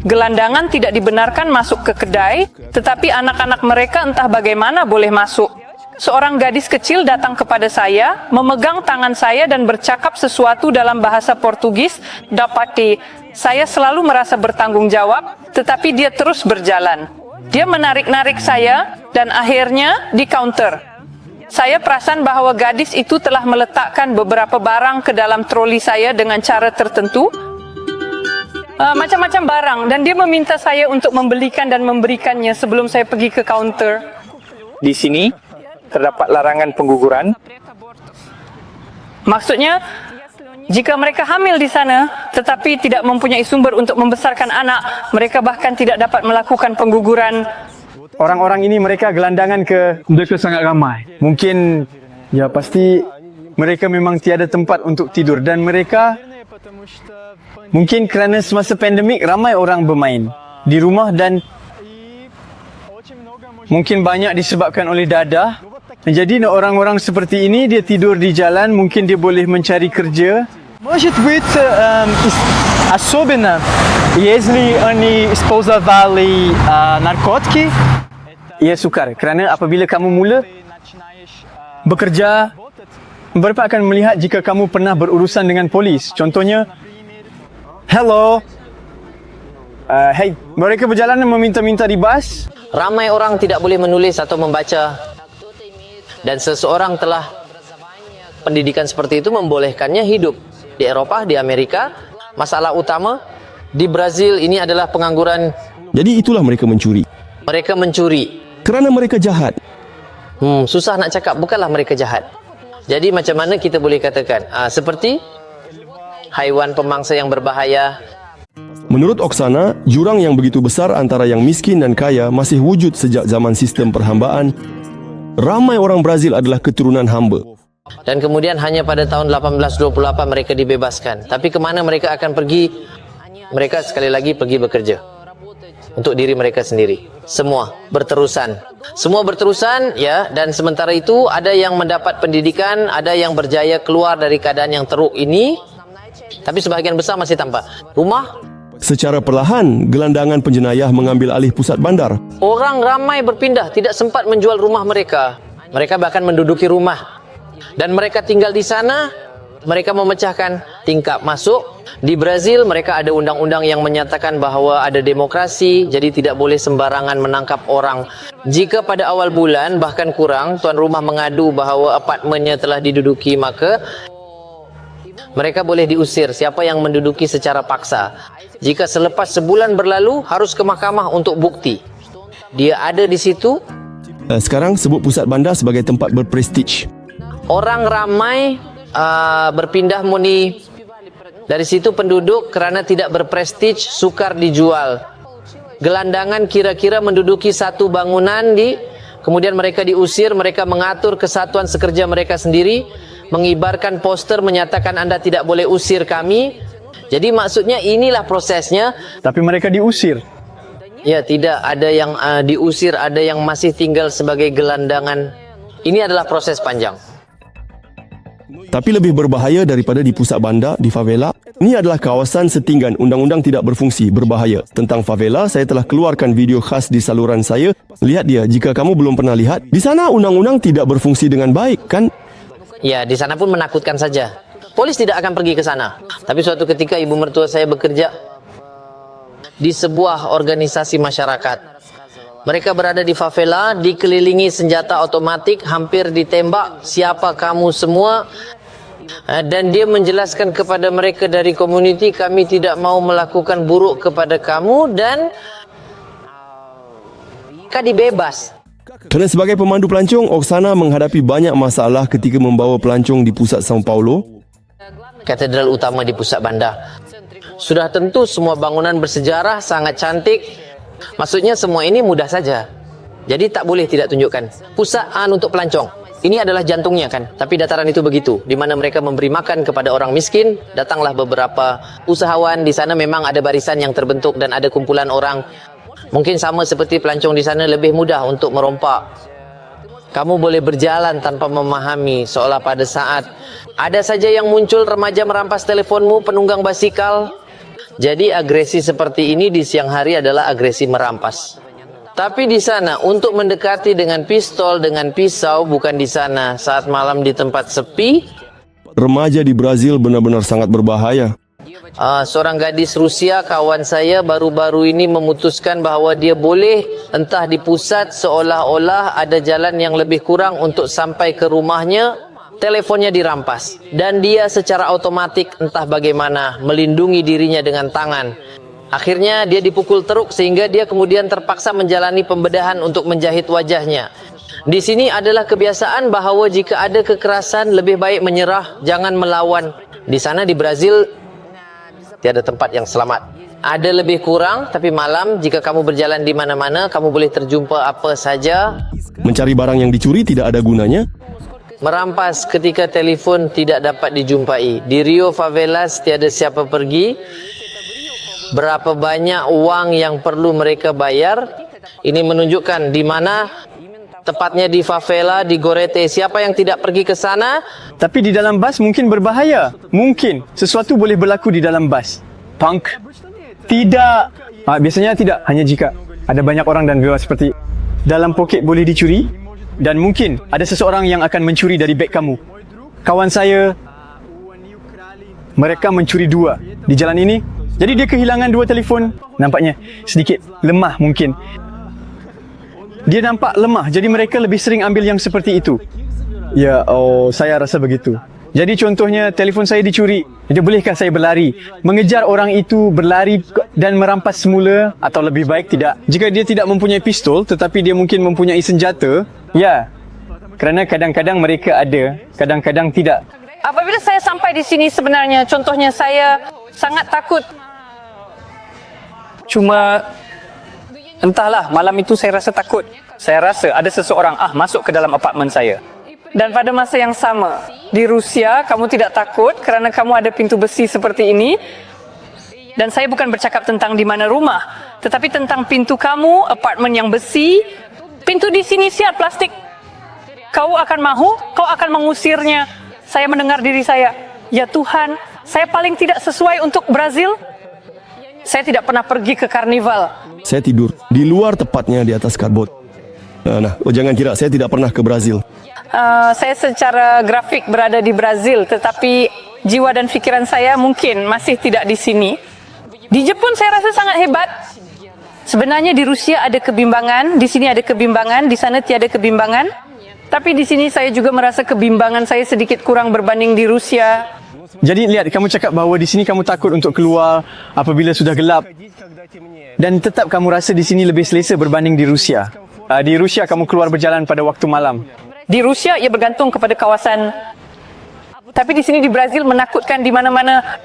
Gelandangan tidak dibenarkan masuk ke kedai, tetapi anak-anak mereka entah bagaimana boleh masuk. Seorang gadis kecil datang kepada saya, memegang tangan saya dan bercakap sesuatu dalam bahasa Portugis. Dapati, saya selalu merasa bertanggung jawab, tetapi dia terus berjalan. Dia menarik-narik saya dan akhirnya di counter. Saya perasan bahawa gadis itu telah meletakkan beberapa barang ke dalam troli saya dengan cara tertentu. Macam-macam barang, dan dia meminta saya untuk membelikan dan memberikannya sebelum saya pergi ke counter. Di sini terdapat larangan pengguguran. Maksudnya, jika mereka hamil di sana tetapi tidak mempunyai sumber untuk membesarkan anak, mereka bahkan tidak dapat melakukan pengguguran. Orang-orang ini mereka gelandangan mereka sangat ramai. Mungkin ya pasti mereka memang tiada tempat untuk tidur dan mereka mungkin kerana semasa pandemik ramai orang bermain di rumah dan mungkin banyak disebabkan oleh dadah. Jadi orang-orang seperti ini dia tidur di jalan, mungkin dia boleh mencari kerja. Может быть, особенно если они использовали наркотики. Ia sukar kerana apabila kamu mula bekerja, mereka akan melihat jika kamu pernah berurusan dengan polis. Contohnya, hello, hey, mereka berjalan dan meminta-minta di bas. Ramai orang tidak boleh menulis atau membaca, dan seseorang telah pendidikan seperti itu membolehkannya hidup di Eropah, di Amerika. Masalah utama di Brazil ini adalah pengangguran. Jadi itulah mereka mencuri. Mereka mencuri Kerana mereka jahat. susah nak cakap, bukanlah mereka jahat. Jadi macam mana kita boleh katakan seperti haiwan pemangsa yang berbahaya. Menurut Oksana, jurang yang begitu besar antara yang miskin dan kaya masih wujud sejak zaman sistem perhambaan. Ramai orang Brazil adalah keturunan hamba. Dan kemudian hanya pada tahun 1828 mereka dibebaskan. Tapi kemana mereka akan pergi? Mereka sekali lagi pergi bekerja untuk diri mereka sendiri. Semua berterusan ya. Dan sementara itu ada yang mendapat pendidikan, ada yang berjaya keluar dari keadaan yang teruk ini, tapi sebahagian besar masih tanpa rumah. Secara perlahan, gelandangan penjenayah mengambil alih pusat bandar. Orang ramai berpindah, tidak sempat menjual rumah mereka. Mereka bahkan menduduki rumah, dan mereka tinggal di sana. Mereka memecahkan tingkap masuk. Di Brazil mereka ada undang-undang yang menyatakan bahawa ada demokrasi, jadi tidak boleh sembarangan menangkap orang. Jika pada awal bulan bahkan kurang tuan rumah mengadu bahawa apartmennya telah diduduki, maka mereka boleh diusir siapa yang menduduki secara paksa. Jika selepas sebulan berlalu harus ke mahkamah untuk bukti dia ada di situ. Sekarang sebut pusat bandar sebagai tempat berprestij. Orang ramai berpindah muni dari situ penduduk kerana tidak berprestij sukar dijual. Gelandangan kira-kira menduduki satu bangunan kemudian mereka diusir. Mereka mengatur kesatuan sekerja mereka sendiri, mengibarkan poster menyatakan anda tidak boleh usir kami. Jadi maksudnya inilah prosesnya. Tapi mereka diusir. Ya, tidak ada yang diusir, ada yang masih tinggal sebagai gelandangan. Ini adalah proses panjang. Tapi lebih berbahaya daripada di pusat bandar, di favela. Ini adalah kawasan setinggan undang-undang tidak berfungsi, berbahaya. Tentang favela, saya telah keluarkan video khas di saluran saya. Lihat dia, jika kamu belum pernah lihat. Di sana undang-undang tidak berfungsi dengan baik, kan? Ya, di sana pun menakutkan saja. Polis tidak akan pergi ke sana. Tapi suatu ketika ibu mertua saya bekerja di sebuah organisasi masyarakat. Mereka berada di favela, dikelilingi senjata otomatik, hampir ditembak. Siapa kamu semua? Dan dia menjelaskan kepada mereka dari komuniti, kami tidak mau melakukan buruk kepada kamu, dan mereka dibebas. Kerana sebagai pemandu pelancong, Oksana menghadapi banyak masalah ketika membawa pelancong di pusat Sao Paulo. Katedral utama di pusat bandar. Sudah tentu semua bangunan bersejarah, sangat cantik. Maksudnya semua ini mudah saja. Jadi tak boleh tidak tunjukkan. Pusat untuk pelancong. Ini adalah jantungnya kan. Tapi dataran itu begitu. Di mana mereka memberi makan kepada orang miskin. Datanglah beberapa usahawan. Di sana memang ada barisan yang terbentuk dan ada kumpulan orang. Mungkin sama seperti pelancong di sana, lebih mudah untuk merompak. Kamu boleh berjalan tanpa memahami, seolah pada saat ada saja yang muncul remaja merampas teleponmu, penunggang basikal. Jadi agresi seperti ini di siang hari adalah agresi merampas. Tapi di sana untuk mendekati dengan pistol, dengan pisau, bukan di sana. Saat malam di tempat sepi. Remaja di Brazil benar-benar sangat berbahaya. Seorang gadis Rusia, kawan saya, baru-baru ini memutuskan bahawa dia boleh entah di pusat seolah-olah ada jalan yang lebih kurang untuk sampai ke rumahnya, teleponnya dirampas. Dan dia secara otomatik entah bagaimana melindungi dirinya dengan tangan. Akhirnya dia dipukul teruk sehingga dia kemudian terpaksa menjalani pembedahan untuk menjahit wajahnya. Di sini adalah kebiasaan bahawa jika ada kekerasan lebih baik menyerah, jangan melawan. Di sana di Brazil tiada tempat yang selamat. Ada lebih kurang, tapi malam jika kamu berjalan di mana-mana, kamu boleh terjumpa apa saja. Mencari barang yang dicuri tidak ada gunanya. Merampas ketika telefon tidak dapat dijumpai. Di Rio Favelas tiada siapa pergi. Berapa banyak uang yang perlu mereka bayar. Ini menunjukkan di mana, tepatnya di favela, di Gorete. Siapa yang tidak pergi ke sana? Tapi di dalam bas mungkin berbahaya. Mungkin sesuatu boleh berlaku di dalam bas. Punk. Tidak. Biasanya tidak. Hanya jika ada banyak orang dan viewers seperti dalam poket boleh dicuri. Dan mungkin ada seseorang yang akan mencuri dari beg kamu. Kawan saya, mereka mencuri 2 di jalan ini. Jadi dia kehilangan 2 telefon. Nampaknya sedikit lemah mungkin. Dia nampak lemah, jadi mereka lebih sering ambil yang seperti itu. Ya, saya rasa begitu. Jadi contohnya, telefon saya dicuri. Jadi bolehkah saya berlari? Mengejar orang itu, berlari dan merampas semula, atau lebih baik tidak? Jika dia tidak mempunyai pistol, tetapi dia mungkin mempunyai senjata, ya. Kerana kadang-kadang mereka ada, kadang-kadang tidak. Apabila saya sampai di sini sebenarnya, contohnya saya sangat takut. Cuma entahlah, malam itu saya rasa takut. Saya rasa ada seseorang masuk ke dalam apartmen saya. Dan pada masa yang sama, di Rusia kamu tidak takut kerana kamu ada pintu besi seperti ini. Dan saya bukan bercakap tentang di mana rumah, tetapi tentang pintu kamu, apartmen yang besi. Pintu di sini siap plastik. Kau akan mahu, kau akan mengusirnya. Saya mendengar diri saya, ya Tuhan, saya paling tidak sesuai untuk Brazil. Saya tidak pernah pergi ke karnival. Saya tidur di luar, tepatnya di atas kardboard. Jangan kira saya tidak pernah ke Brazil. Saya secara grafik berada di Brazil, tetapi jiwa dan fikiran saya mungkin masih tidak di sini. Di Jepun saya rasa sangat hebat. Sebenarnya di Rusia ada kebimbangan, di sini ada kebimbangan, di sana tiada kebimbangan. Tapi di sini saya juga merasa kebimbangan saya sedikit kurang berbanding di Rusia. Jadi lihat, kamu cakap bahawa di sini kamu takut untuk keluar apabila sudah gelap. Dan tetap kamu rasa di sini lebih selesa berbanding di Rusia. Di Rusia kamu keluar berjalan pada waktu malam. Di Rusia ia bergantung kepada kawasan. Tapi di sini di Brazil menakutkan di mana-mana.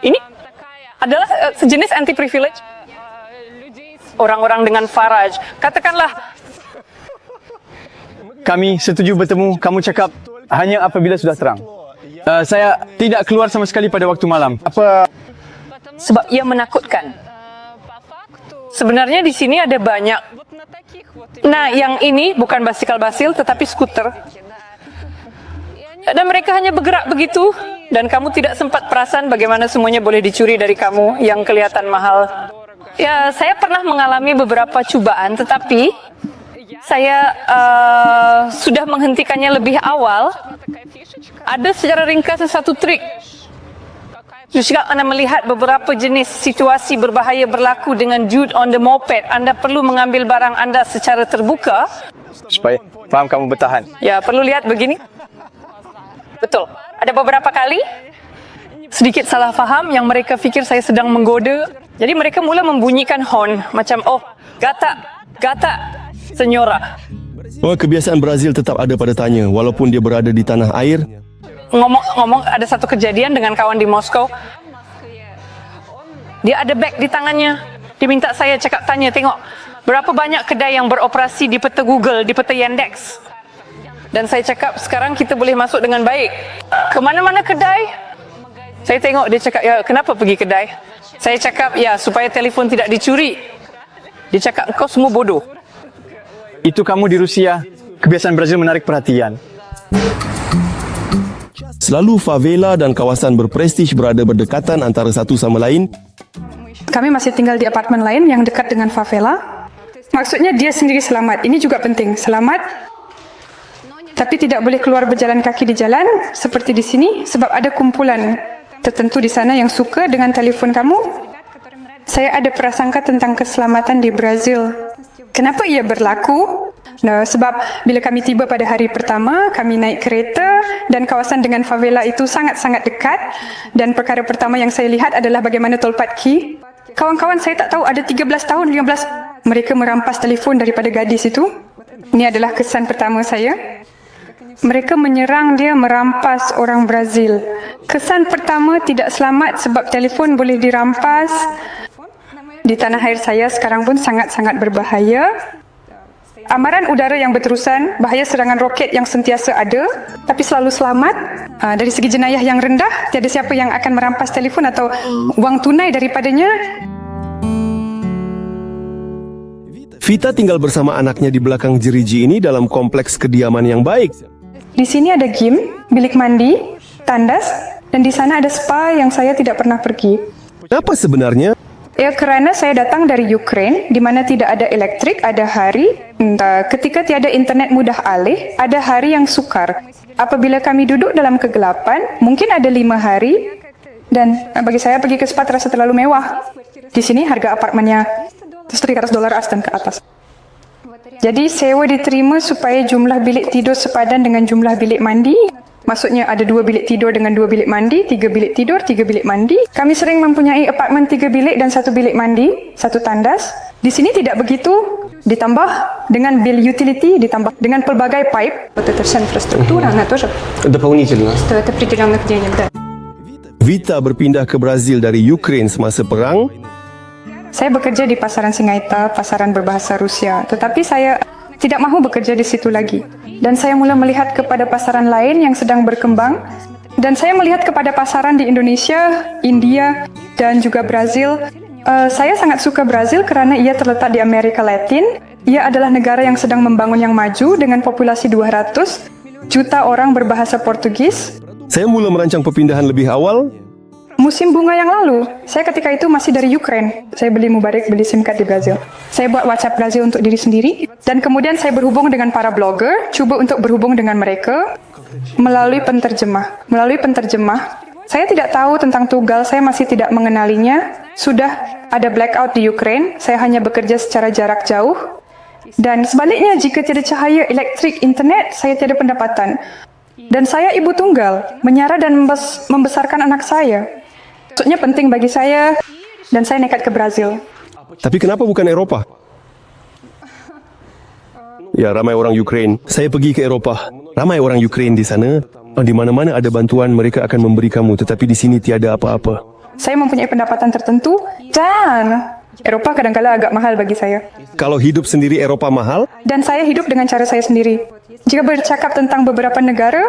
Ini adalah sejenis anti-privilege. Orang-orang dengan faraj. Katakanlah, kami setuju bertemu, kamu cakap hanya apabila sudah terang. Saya tidak keluar sama sekali pada waktu malam. sebab ia menakutkan. Sebenarnya di sini ada banyak. Nah, yang ini bukan basikal-basil tetapi skuter. Dan mereka hanya bergerak begitu dan kamu tidak sempat perasan bagaimana semuanya boleh dicuri dari kamu yang kelihatan mahal. Ya, saya pernah mengalami beberapa cubaan tetapi saya sudah menghentikannya lebih awal. Ada secara ringkas satu trik. Jika Anda melihat beberapa jenis situasi berbahaya berlaku dengan Jude on the moped, Anda perlu mengambil barang Anda secara terbuka. Supaya faham kamu bertahan. Ya, perlu lihat begini. Betul. Ada beberapa kali sedikit salah faham yang mereka fikir saya sedang menggoda. Jadi mereka mula membunyikan horn macam, oh, gata, senyora. Kebiasaan Brazil tetap ada pada tanya walaupun dia berada di tanah air. Ngomong ada satu kejadian dengan kawan di Moskow. Dia ada beg di tangannya. Dia minta saya tanya, tengok berapa banyak kedai yang beroperasi di peta Google, di peta Yandex. Dan saya cakap, sekarang kita boleh masuk dengan baik. Ke mana-mana kedai? Saya tengok, dia cakap, ya kenapa pergi kedai? Saya cakap, ya supaya telefon tidak dicuri. Dia cakap, engkau semua bodoh. Itu kamu di Rusia. Kebiasaan Brazil menarik perhatian. Selalu favela dan kawasan berprestij berada berdekatan antara satu sama lain. Kami masih tinggal di apartemen lain yang dekat dengan favela. Maksudnya dia sendiri selamat. Ini juga penting. Selamat, tapi tidak boleh keluar berjalan kaki di jalan seperti di sini sebab ada kumpulan tertentu di sana yang suka dengan telefon kamu. Saya ada prasangka tentang keselamatan di Brazil. Kenapa ia berlaku? Nah, sebab bila kami tiba pada hari pertama, kami naik kereta dan kawasan dengan favela itu sangat-sangat dekat, dan perkara pertama yang saya lihat adalah bagaimana Tolpat Ki. Kawan-kawan saya tak tahu ada 13 tahun, 15, mereka merampas telefon daripada gadis itu. Ini adalah kesan pertama saya. Mereka menyerang dia, merampas orang Brazil. Kesan pertama tidak selamat sebab telefon boleh dirampas. Di tanah air saya sekarang pun sangat-sangat berbahaya. Amaran udara yang berterusan, bahaya serangan roket yang sentiasa ada, tapi selalu selamat. Dari segi jenayah yang rendah, tiada siapa yang akan merampas telefon atau wang tunai daripadanya. Vita tinggal bersama anaknya di belakang jeriji ini dalam kompleks kediaman yang baik. Di sini ada gym, bilik mandi, tandas, dan di sana ada spa yang saya tidak pernah pergi. Apa sebenarnya? Ya, kerana saya datang dari Ukraine, di mana tidak ada elektrik, ada hari. Ketika tiada internet mudah alih, ada hari yang sukar. Apabila kami duduk dalam kegelapan, mungkin ada 5 hari. Dan bagi saya, pergi ke spa terasa terlalu mewah. Di sini harga apartemennya $300 Austin ke atas. Jadi sewa diterima supaya jumlah bilik tidur sepadan dengan jumlah bilik mandi. Maksudnya ada 2 bilik tidur dengan 2 bilik mandi, 3 bilik tidur, 3 bilik mandi. Kami sering mempunyai apartmen 3 bilik dan 1 bilik mandi, 1 tandas. Di sini tidak begitu. Ditambah dengan bil utility, ditambah dengan pelbagai pipe. Это вся инфраструктура, она тоже Дополнительно. стоит определенных денег, да. Vita berpindah ke Brazil dari Ukraine semasa perang. Saya bekerja di pasaran Singaita, pasaran berbahasa Rusia. Tetapi saya tidak mahu bekerja di situ lagi. Dan saya mula melihat kepada pasaran lain yang sedang berkembang. Dan saya melihat kepada pasaran di Indonesia, India, dan juga Brazil. Saya sangat suka Brazil kerana ia terletak di Amerika Latin. Ia adalah negara yang sedang membangun yang maju dengan populasi 200 juta orang berbahasa Portugis. Saya mula merancang perpindahan lebih awal. Musim bunga yang lalu, saya ketika itu masih dari Ukraine. Saya beli SIM card di Brazil. Saya buat WhatsApp Brazil untuk diri sendiri. Dan kemudian saya berhubung dengan para blogger, cuba untuk berhubung dengan mereka melalui penterjemah. Saya tidak tahu tentang Tugal, saya masih tidak mengenalinya. Sudah ada blackout di Ukraine, saya hanya bekerja secara jarak jauh. Dan sebaliknya, jika tiada cahaya elektrik, internet, saya tiada pendapatan. Dan saya ibu tunggal, menyara dan membesarkan anak saya. Maksudnya penting bagi saya, dan saya nekat ke Brazil. Tapi kenapa bukan Eropah? Ya, ramai orang Ukraine. Saya pergi ke Eropah. Ramai orang Ukraine di sana. Di mana-mana ada bantuan mereka akan memberi kamu, tetapi di sini tiada apa-apa. Saya mempunyai pendapatan tertentu, dan Eropah kadang-kadang agak mahal bagi saya. Kalau hidup sendiri Eropah mahal? Dan saya hidup dengan cara saya sendiri. Jika bercakap tentang beberapa negara,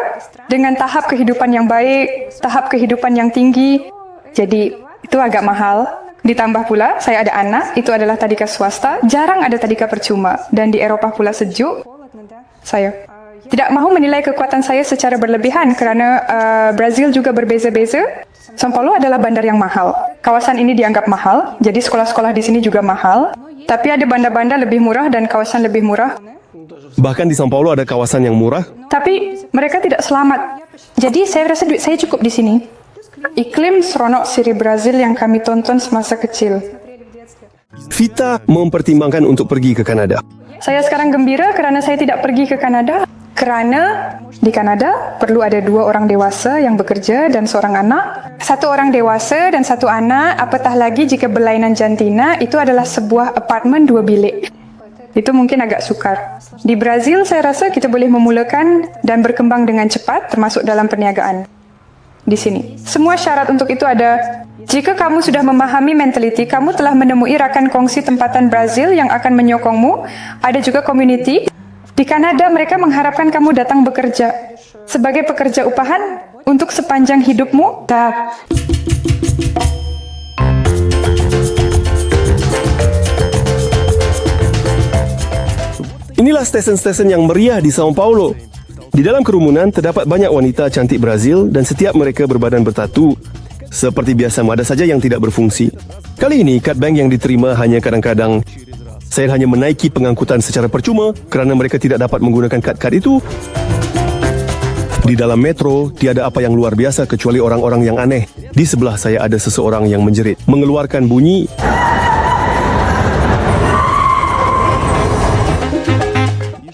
dengan tahap kehidupan yang baik, tahap kehidupan yang tinggi, jadi itu agak mahal. Ditambah pula, saya ada anak, itu adalah tadika swasta, jarang ada tadika percuma. Dan di Eropah pula sejuk, saya tidak mahu menilai kekuatan saya secara berlebihan kerana Brazil juga berbeza-beza. São Paulo adalah bandar yang mahal. Kawasan ini dianggap mahal, jadi sekolah-sekolah di sini juga mahal. Tapi ada bandar-bandar lebih murah dan kawasan lebih murah. Bahkan di São Paulo ada kawasan yang murah. Tapi mereka tidak selamat. Jadi saya rasa duit saya cukup di sini. Iklim seronok siri Brazil yang kami tonton semasa kecil. Vita mempertimbangkan untuk pergi ke Kanada. Saya sekarang gembira kerana saya tidak pergi ke Kanada. Kerana di Kanada perlu ada 2 orang dewasa yang bekerja dan seorang anak. 1 orang dewasa dan 1 anak, apatah lagi jika berlainan jantina, itu adalah sebuah apartmen 2 bilik. Itu mungkin agak sukar. Di Brazil saya rasa kita boleh memulakan dan berkembang dengan cepat termasuk dalam perniagaan. Di sini. Semua syarat untuk itu ada. Jika kamu sudah memahami mentaliti, kamu telah menemui rakan kongsi tempatan Brazil yang akan menyokongmu. Ada juga community. Di Kanada mereka mengharapkan kamu datang bekerja sebagai pekerja upahan untuk sepanjang hidupmu. Inilah stesen-stesen yang meriah di São Paulo. Di dalam kerumunan terdapat banyak wanita cantik Brazil dan setiap mereka berbadan bertatu. Seperti biasa, ada saja yang tidak berfungsi. Kali ini, kad bank yang diterima hanya kadang-kadang. Saya hanya menaiki pengangkutan secara percuma kerana mereka tidak dapat menggunakan kad-kad itu. Di dalam metro, tiada apa yang luar biasa kecuali orang-orang yang aneh. Di sebelah saya ada seseorang yang menjerit, mengeluarkan bunyi.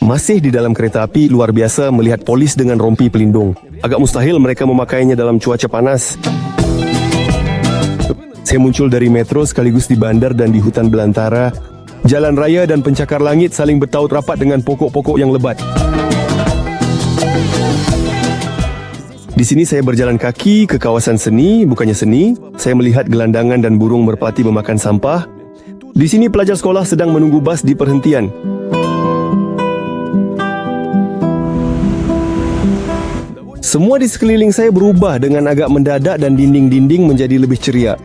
Masih di dalam kereta api, luar biasa melihat polis dengan rompi pelindung. Agak mustahil mereka memakainya dalam cuaca panas. Saya muncul dari metro sekaligus di bandar dan di hutan belantara. Jalan raya dan pencakar langit saling bertaut rapat dengan pokok-pokok yang lebat. Di sini saya berjalan kaki ke kawasan seni, bukannya seni. Saya melihat gelandangan dan burung merpati memakan sampah. Di sini pelajar sekolah sedang menunggu bas di perhentian. Semua di sekeliling saya berubah dengan agak mendadak dan dinding-dinding menjadi lebih ceria.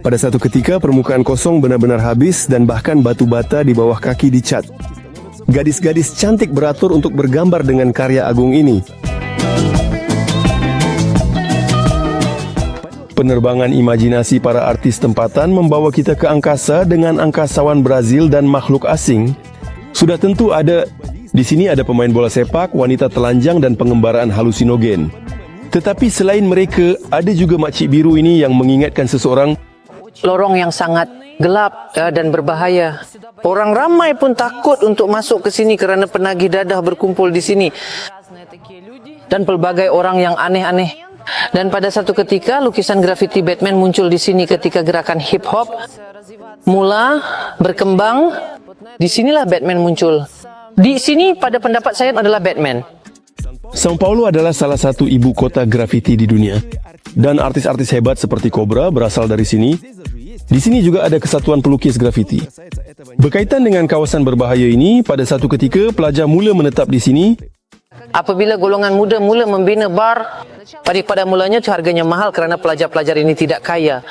Pada satu ketika, permukaan kosong benar-benar habis dan bahkan batu bata di bawah kaki dicat. Gadis-gadis cantik beratur untuk bergambar dengan karya agung ini. Penerbangan imajinasi para artis tempatan membawa kita ke angkasa dengan angkasawan Brazil dan makhluk asing. Sudah tentu ada. Di sini ada pemain bola sepak, wanita telanjang dan pengembaraan halusinogen. Tetapi selain mereka, ada juga makcik biru ini yang mengingatkan seseorang. Lorong yang sangat gelap dan berbahaya. Orang ramai pun takut untuk masuk ke sini kerana penagih dadah berkumpul di sini. Dan pelbagai orang yang aneh-aneh. Dan pada satu ketika, lukisan grafiti Batman muncul di sini ketika gerakan hip hop mula berkembang. Di sinilah Batman muncul. Di sini pada pendapat saya adalah Batman. São Paulo adalah salah satu ibu kota grafiti di dunia. Dan artis-artis hebat seperti Cobra berasal dari sini. Di sini juga ada kesatuan pelukis grafiti. Berkaitan dengan kawasan berbahaya ini, pada satu ketika pelajar mula menetap di sini. Apabila golongan muda mula membina bar, pada mulanya itu harganya mahal kerana pelajar-pelajar ini tidak kaya.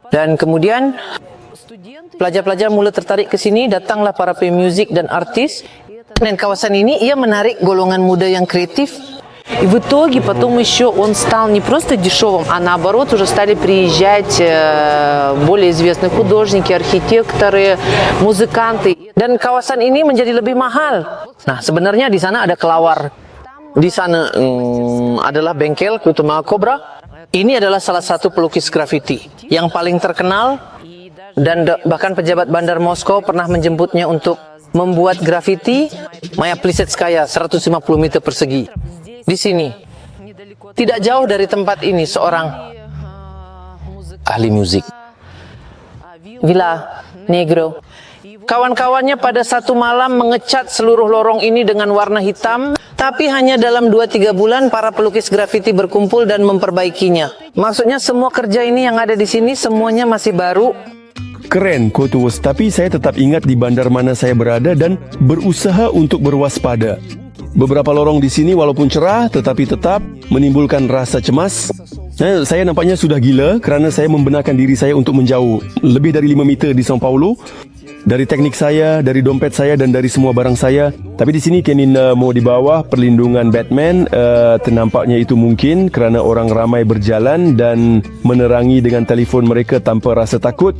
Dan kemudian pelajar-pelajar mula tertarik ke sini, datanglah para pemuzik dan artis. Dan kawasan ini ia menarik golongan muda yang kreatif. И в итоге потом еще он стал не просто дешевым, а наоборот уже стали приезжать более известные художники, архитекторы, музыканты. Dan kawasan ini menjadi lebih mahal. Nah, sebenarnya di sana ada kelawar. Di sana adalah bengkel Kutuma Cobra. Ini adalah salah satu pelukis grafiti yang paling terkenal dan bahkan pejabat bandar Moskow pernah menjemputnya untuk membuat grafiti Maya Plisetskaya 150 meter persegi. Di sini, tidak jauh dari tempat ini, seorang ahli musik, Villa Negro. Kawan-kawannya pada satu malam mengecat seluruh lorong ini dengan warna hitam, tapi hanya dalam 2-3 bulan para pelukis grafiti berkumpul dan memperbaikinya. Maksudnya semua kerja ini yang ada di sini semuanya masih baru. Keren, Kotuos, tapi saya tetap ingat di bandar mana saya berada dan berusaha untuk berwaspada. Beberapa lorong di sini walaupun cerah tetapi tetap menimbulkan rasa cemas. Saya nampaknya sudah gila kerana saya membenarkan diri saya untuk menjauh lebih dari 5 meter di São Paulo. Dari teknik saya, dari dompet saya dan dari semua barang saya. Tapi di sini Kenin mau di bawah perlindungan Batman. Ternampaknya itu mungkin kerana orang ramai berjalan dan menerangi dengan telefon mereka tanpa rasa takut.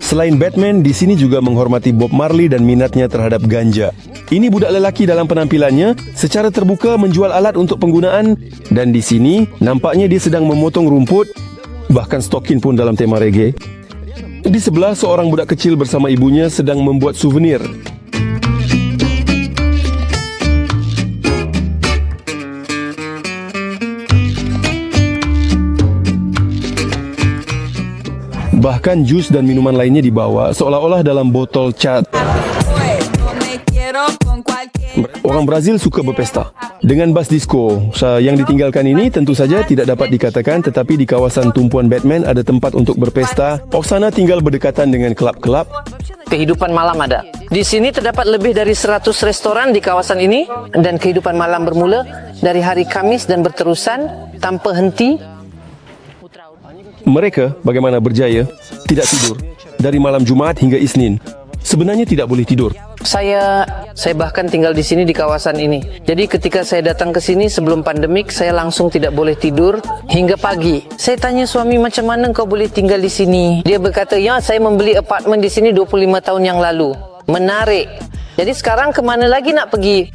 Selain Batman, di sini juga menghormati Bob Marley dan minatnya terhadap ganja. Ini budak lelaki dalam penampilannya secara terbuka menjual alat untuk penggunaan dan di sini nampaknya dia sedang memotong rumput, bahkan stokin pun dalam tema reggae. Di sebelah seorang budak kecil bersama ibunya sedang membuat souvenir. Bahkan jus dan minuman lainnya dibawa seolah-olah dalam botol cat. Orang Brazil suka berpesta. Dengan bas disco yang ditinggalkan ini tentu saja tidak dapat dikatakan, tetapi di kawasan tumpuan Batman ada tempat untuk berpesta. Oksana tinggal berdekatan dengan kelab-kelab. Kehidupan malam ada. Di sini terdapat lebih dari 100 restoran di kawasan ini dan kehidupan malam bermula dari hari Kamis dan berterusan tanpa henti. Mereka bagaimana berjaya tidak tidur dari malam Jumaat hingga Isnin. Sebenarnya tidak boleh tidur. Saya bahkan tinggal di sini di kawasan ini. Jadi ketika saya datang ke sini sebelum pandemik, saya langsung tidak boleh tidur hingga pagi. Saya tanya suami, macam mana kau boleh tinggal di sini? Dia berkata, ya saya membeli apartmen di sini 25 tahun yang lalu. Menarik. Jadi sekarang kemana lagi nak pergi?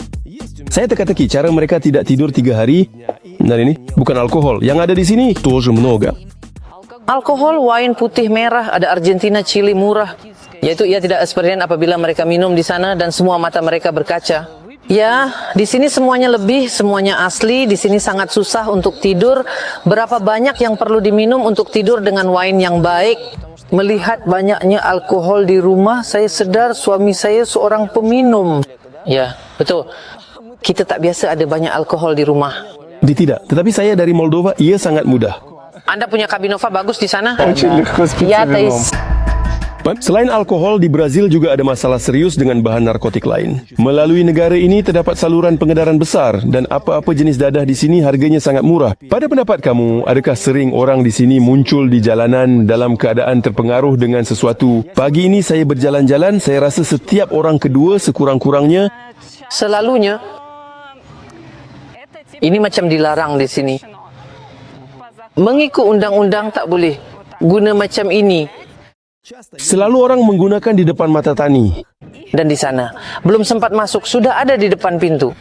Saya teka-teki cara mereka tidak tidur 3 hari. Dan ini bukan alkohol. Yang ada di sini тоже много. Alkohol, wine putih merah, ada Argentina, Chili murah. Yaitu ia tidak experience apabila mereka minum di sana dan semua mata mereka berkaca. Ya, di sini semuanya lebih, semuanya asli. Di sini sangat susah untuk tidur. Berapa banyak yang perlu diminum untuk tidur dengan wine yang baik? Melihat banyaknya alkohol di rumah, saya sedar suami saya seorang peminum. Ya, betul. Kita tak biasa ada banyak alkohol di rumah. Tidak, tetapi saya dari Moldova, ia sangat mudah. Anda punya Kabinova bagus di sana? Очень легко спить Ya, за вином. Selain alkohol, di Brazil juga ada masalah serius dengan bahan narkotik lain. Melalui negara ini terdapat saluran pengedaran besar dan apa-apa jenis dadah di sini harganya sangat murah. Pada pendapat kamu, adakah sering orang di sini muncul di jalanan dalam keadaan terpengaruh dengan sesuatu? Pagi ini saya berjalan-jalan, saya rasa setiap orang kedua sekurang-kurangnya. Selalunya, ini macam dilarang di sini. Mengikut undang-undang tak boleh guna macam ini. Selalu orang menggunakan di depan mata tani. Dan di sana, belum sempat masuk, sudah ada di depan pintu.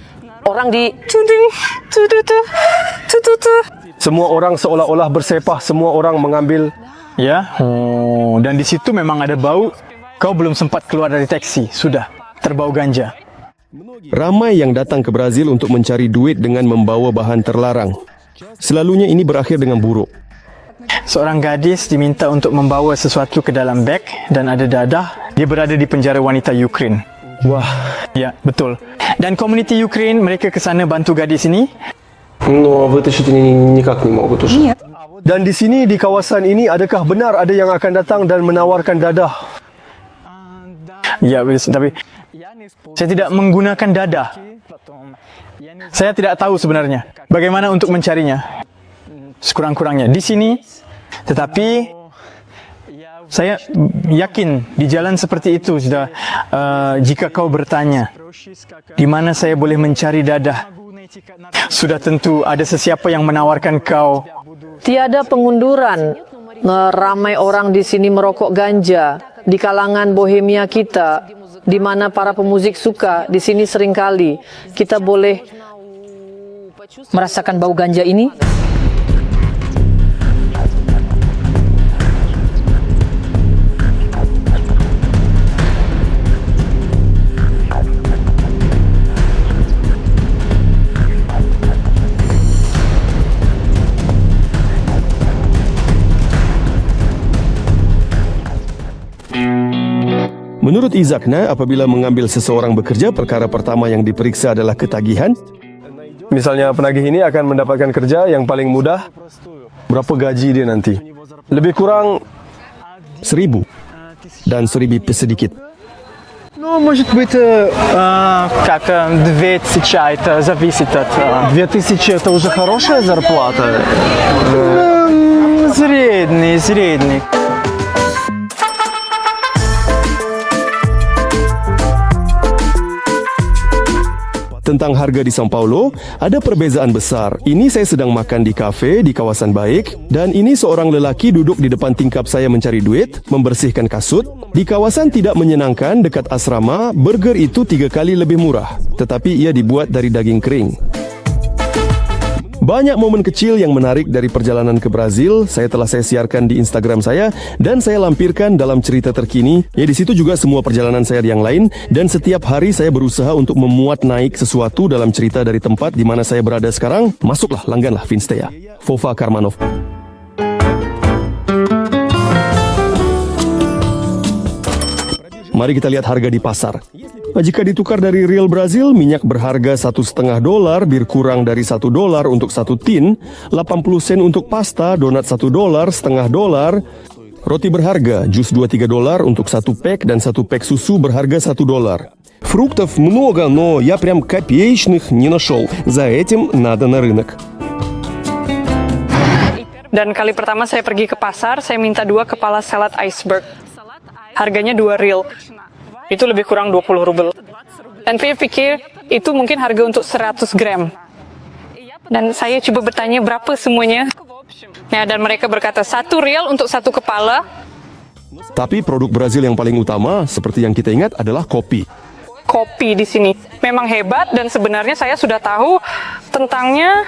Orang di... Semua orang seolah-olah bersepah, semua orang mengambil. Ya, dan di situ memang ada bau. Kau belum sempat keluar dari taksi, sudah terbau ganja. Ramai yang datang ke Brazil untuk mencari duit dengan membawa bahan terlarang. Selalunya ini berakhir dengan buruk. Seorang gadis diminta untuk membawa sesuatu ke dalam beg dan ada dadah. Dia berada di penjara wanita Ukraine. Wah, Ya, betul. Dan komuniti Ukraine, mereka ke sana bantu gadis ini. Но вытащить они никак не могут уже. dan di sini di kawasan ini adakah benar ada yang akan datang dan menawarkan dadah? Ya, tapi saya tidak menggunakan dadah. Saya tidak tahu sebenarnya bagaimana untuk mencarinya. Sekurang-kurangnya di sini. Tetapi saya yakin di jalan seperti itu sudah. Jika kau bertanya di mana saya boleh mencari dadah, sudah tentu ada sesiapa yang menawarkan kau. Tiada pengunduran. Ramai orang di sini merokok ganja. Di kalangan bohemia kita, di mana para pemuzik suka, di sini seringkali kita boleh merasakan bau ganja ini. Menurut Izakna, apabila mengambil seseorang bekerja, perkara pertama yang diperiksa adalah ketagihan. Misalnya penagih ini akan mendapatkan kerja yang paling mudah. Berapa gaji dia nanti? Lebih kurang 1.000 dan 1.000 sedikit. Ну, может быть, как 2000, это зависит от... 2000 это уже хорошая зарплата? Средний. Tentang harga di São Paulo, ada perbezaan besar. Ini saya sedang makan di kafe di kawasan baik dan ini seorang lelaki duduk di depan tingkap saya mencari duit, membersihkan kasut. Di kawasan tidak menyenangkan dekat asrama, burger itu 3 kali lebih murah, tetapi ia dibuat dari daging kering. Banyak momen kecil yang menarik dari perjalanan ke Brazil saya siarkan di Instagram saya dan saya lampirkan dalam cerita terkini. Ya, di situ juga semua perjalanan saya yang lain dan setiap hari saya berusaha untuk memuat naik sesuatu dalam cerita dari tempat di mana saya berada sekarang. Masuklah, langganlah Finstea. Fofa Karmanov. Mari kita lihat harga di pasar. Jika ditukar dari real Brazil, minyak berharga $1,5, bir kurang dari $1 untuk 1 tin, 80 sen untuk pasta, donat $1, $0,5. Roti berharga, jus $2-3 untuk 1 pack dan 1 pack susu berharga $1. Фруктов много, но я прям копеечных не нашел. За этим надо на рынок. Dan kali pertama saya pergi ke pasar, saya minta 2 kepala salad iceberg. Harganya 2 real. Itu lebih kurang 20 rubel. Dan saya pikir itu mungkin harga untuk 100 gram. Dan saya coba bertanya berapa semuanya. Ya, dan mereka berkata 1 real untuk 1 kepala. Tapi produk Brazil yang paling utama, seperti yang kita ingat, adalah kopi. kopi di sini. Memang hebat dan sebenarnya saya sudah tahu tentangnya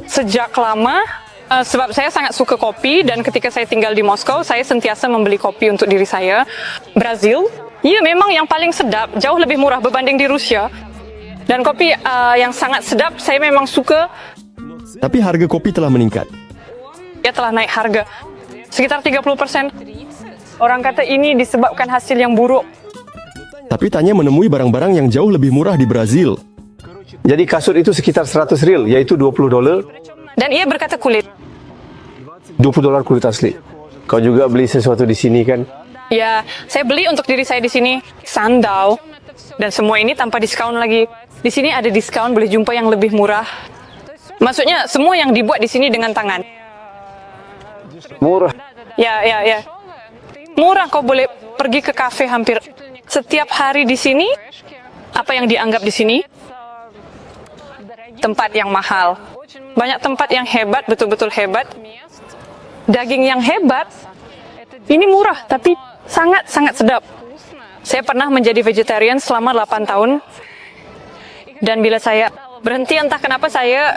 sejak lama. Sebab saya sangat suka kopi dan ketika saya tinggal di Moskow, saya sentiasa membeli kopi untuk diri saya. Brazil, ya memang yang paling sedap, jauh lebih murah berbanding di Rusia. Dan kopi yang sangat sedap, saya memang suka. Tapi harga kopi telah meningkat. Dia telah naik harga sekitar 30%. Orang kata ini disebabkan hasil yang buruk. Tapi Tanya menemui barang-barang yang jauh lebih murah di Brazil. Jadi kasut itu sekitar 100 rial, yaitu $20. Dan ia berkata kulit. $20 kulit asli. Kau juga beli sesuatu di sini kan? Ya, saya beli untuk diri saya di sini sandal dan semua ini tanpa diskon lagi. Di sini ada diskon, boleh jumpa yang lebih murah. Maksudnya semua yang dibuat di sini dengan tangan. Murah. Ya. Murah, kau boleh pergi ke kafe hampir setiap hari di sini. Apa yang dianggap di sini? Tempat yang mahal. Banyak tempat yang hebat, betul-betul hebat. Daging yang hebat. Ini murah, tapi sangat-sangat sedap. Saya pernah menjadi vegetarian selama 8 tahun. Dan bila saya berhenti, entah kenapa saya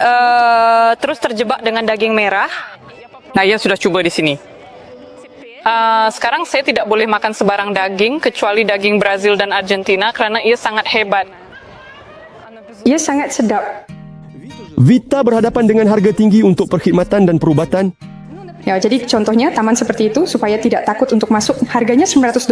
terus terjebak dengan daging merah. Nah, ia sudah coba di sini. Sekarang saya tidak boleh makan sebarang daging, kecuali daging Brazil dan Argentina, karena ia sangat hebat. Ia sangat sedap. Vita berhadapan dengan harga tinggi untuk perkhidmatan dan perubatan. Ya, jadi contohnya taman seperti itu supaya tidak takut untuk masuk, harganya $900.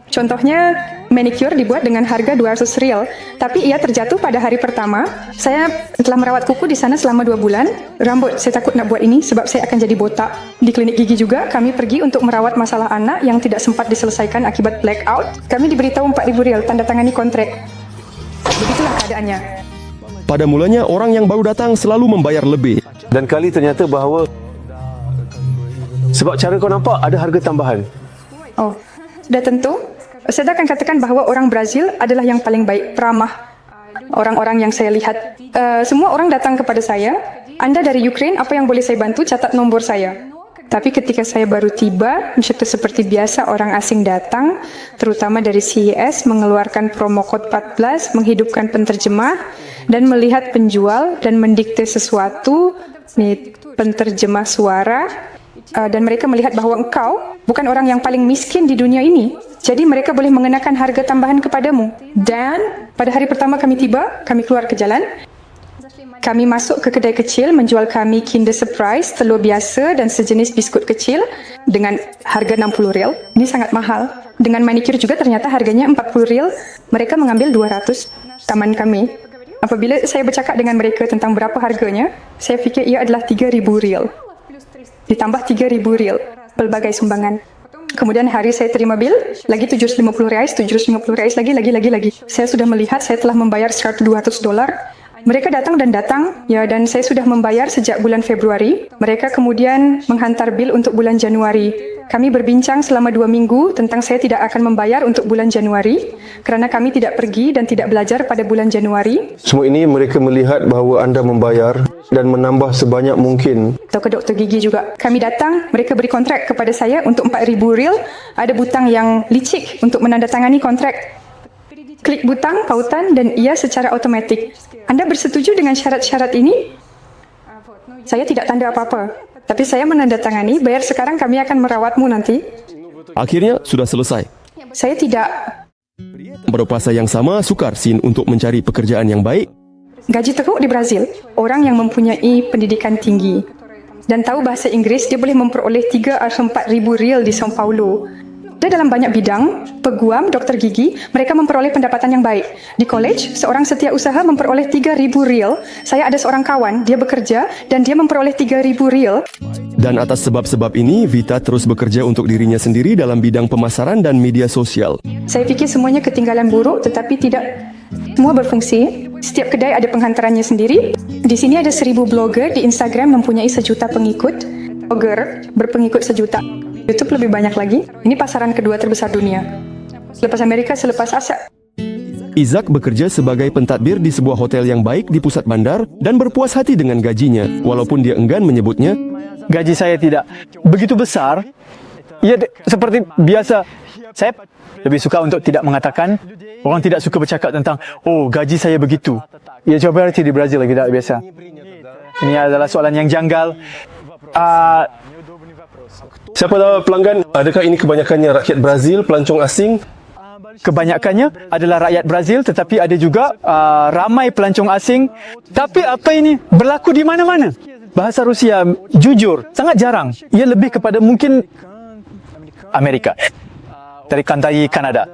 Contohnya manicure dibuat dengan harga 200 rial, tapi ia terjatuh pada hari pertama. Saya telah merawat kuku di sana selama 2 bulan. Rambut saya takut nak buat ini sebab saya akan jadi botak. Di klinik gigi juga kami pergi untuk merawat masalah anak yang tidak sempat diselesaikan akibat blackout. Kami diberitahu 4.000 rial tanda tangani kontrak. Begitulah keadaannya. Pada mulanya, orang yang baru datang selalu membayar lebih. Dan kali ternyata bahawa sebab cara kau nampak ada harga tambahan. Oh, sudah tentu. Saya akan katakan bahawa orang Brazil adalah yang paling baik, peramah. Orang-orang yang saya lihat, semua orang datang kepada saya. Anda dari Ukraine, apa yang boleh saya bantu? Catat nombor saya. Tapi ketika saya baru tiba, seperti biasa orang asing datang, terutama dari CES, mengeluarkan promo kod 14, menghidupkan penterjemah, dan melihat penjual dan mendikte sesuatu, penterjemah suara, dan mereka melihat bahawa engkau bukan orang yang paling miskin di dunia ini. Jadi mereka boleh mengenakan harga tambahan kepadamu. Dan pada hari pertama kami tiba, kami keluar ke jalan. Kami masuk ke kedai kecil menjual kami Kinder Surprise, telur biasa dan sejenis biskut kecil dengan harga 60 rial. Ini sangat mahal. Dengan manicure juga ternyata harganya 40 rial. Mereka mengambil 200 taman kami. Apabila saya bercakap dengan mereka tentang berapa harganya, saya fikir ia adalah 3.000 rial. Ditambah 3.000 rial pelbagai sumbangan. Kemudian hari saya terima bil, lagi 750 reais, 750 reais lagi. Saya sudah melihat saya telah membayar $200. Mereka datang, ya, dan saya sudah membayar sejak bulan Februari. Mereka kemudian menghantar bil untuk bulan Januari. Kami berbincang selama 2 minggu tentang saya tidak akan membayar untuk bulan Januari kerana kami tidak pergi dan tidak belajar pada bulan Januari. Semua ini mereka melihat bahawa anda membayar dan menambah sebanyak mungkin. Atau ke doktor gigi juga. Kami datang, mereka beri kontrak kepada saya untuk 4.000 rial. Ada butang yang licik untuk menandatangani kontrak. Klik butang, pautan dan ia secara automatik. Anda bersetuju dengan syarat-syarat ini? Saya tidak tanda apa-apa. Tapi saya menandatangani, bayar sekarang, kami akan merawatmu nanti. Akhirnya, sudah selesai. Saya tidak. Pada masa yang sama, sukar Sin untuk mencari pekerjaan yang baik. Gaji teruk di Brazil, orang yang mempunyai pendidikan tinggi dan tahu bahasa Inggeris, dia boleh memperoleh 3 atau 4.000 rial di São Paulo. Dan dalam banyak bidang, peguam, doktor gigi, mereka memperoleh pendapatan yang baik. Di college, seorang setiausaha memperoleh 3.000 rial. Saya ada seorang kawan, dia bekerja dan dia memperoleh 3.000 rial. Dan atas sebab-sebab ini, Vita terus bekerja untuk dirinya sendiri dalam bidang pemasaran dan media sosial. Saya fikir semuanya ketinggalan buruk, tetapi tidak. Semua berfungsi. Setiap kedai ada penghantarannya sendiri. Di sini ada 1.000 blogger, di Instagram mempunyai 1 juta pengikut. Blogger berpengikut 1 juta. YouTube lebih banyak lagi. Ini pasaran kedua terbesar dunia. Selepas Amerika, selepas Asia. Izak bekerja sebagai pentadbir di sebuah hotel yang baik di pusat bandar dan berpuas hati dengan gajinya, walaupun dia enggan menyebutnya. Gaji saya tidak begitu besar. Ya, seperti biasa Saya lebih suka untuk tidak mengatakan, orang tidak suka bercakap tentang, oh gaji saya begitu. Ya, coba berarti di Brazil lagi tak biasa. Ini adalah soalan yang janggal. Siapa tahu pelanggan, adakah ini kebanyakannya rakyat Brazil, pelancong asing? Kebanyakannya adalah rakyat Brazil, tetapi ada juga ramai pelancong asing. Tapi apa ini berlaku di mana-mana? Bahasa Rusia, jujur, sangat jarang. Ia lebih kepada mungkin Amerika, dari kantai Kanada.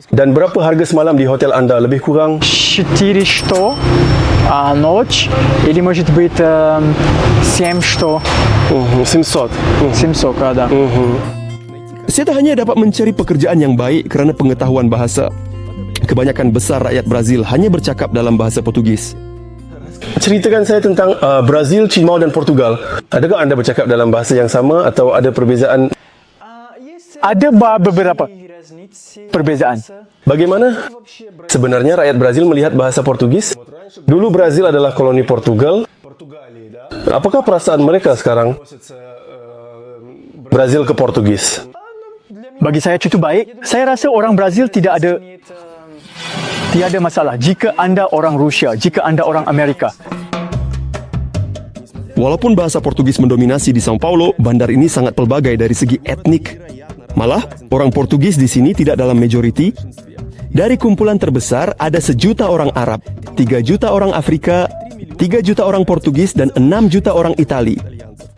Dan berapa harga semalam di hotel anda? Lebih kurang 400 ночь, или может быть 700. 700, да. Saya tak hanya dapat mencari pekerjaan yang baik kerana pengetahuan bahasa. Kebanyakan besar rakyat Brazil hanya bercakap dalam bahasa Portugis. Ceritakan saya tentang Brazil, Cina dan Portugal. Adakah anda bercakap dalam bahasa yang sama atau ada perbezaan? Ada beberapa perbezaan. Bagaimana sebenarnya rakyat Brazil melihat bahasa Portugis? Dulu Brazil adalah koloni Portugal. Apakah perasaan mereka sekarang Brazil ke Portugis? Bagi saya cukup baik. Saya rasa orang Brazil tiada masalah jika anda orang Rusia, jika anda orang Amerika. Walaupun bahasa Portugis mendominasi di São Paulo, bandar ini sangat pelbagai dari segi etnik. Malah, orang Portugis di sini tidak dalam majoriti. Dari kumpulan terbesar, ada 1 juta orang Arab, 3 juta orang Afrika, 3 juta orang Portugis, dan 6 juta orang Itali.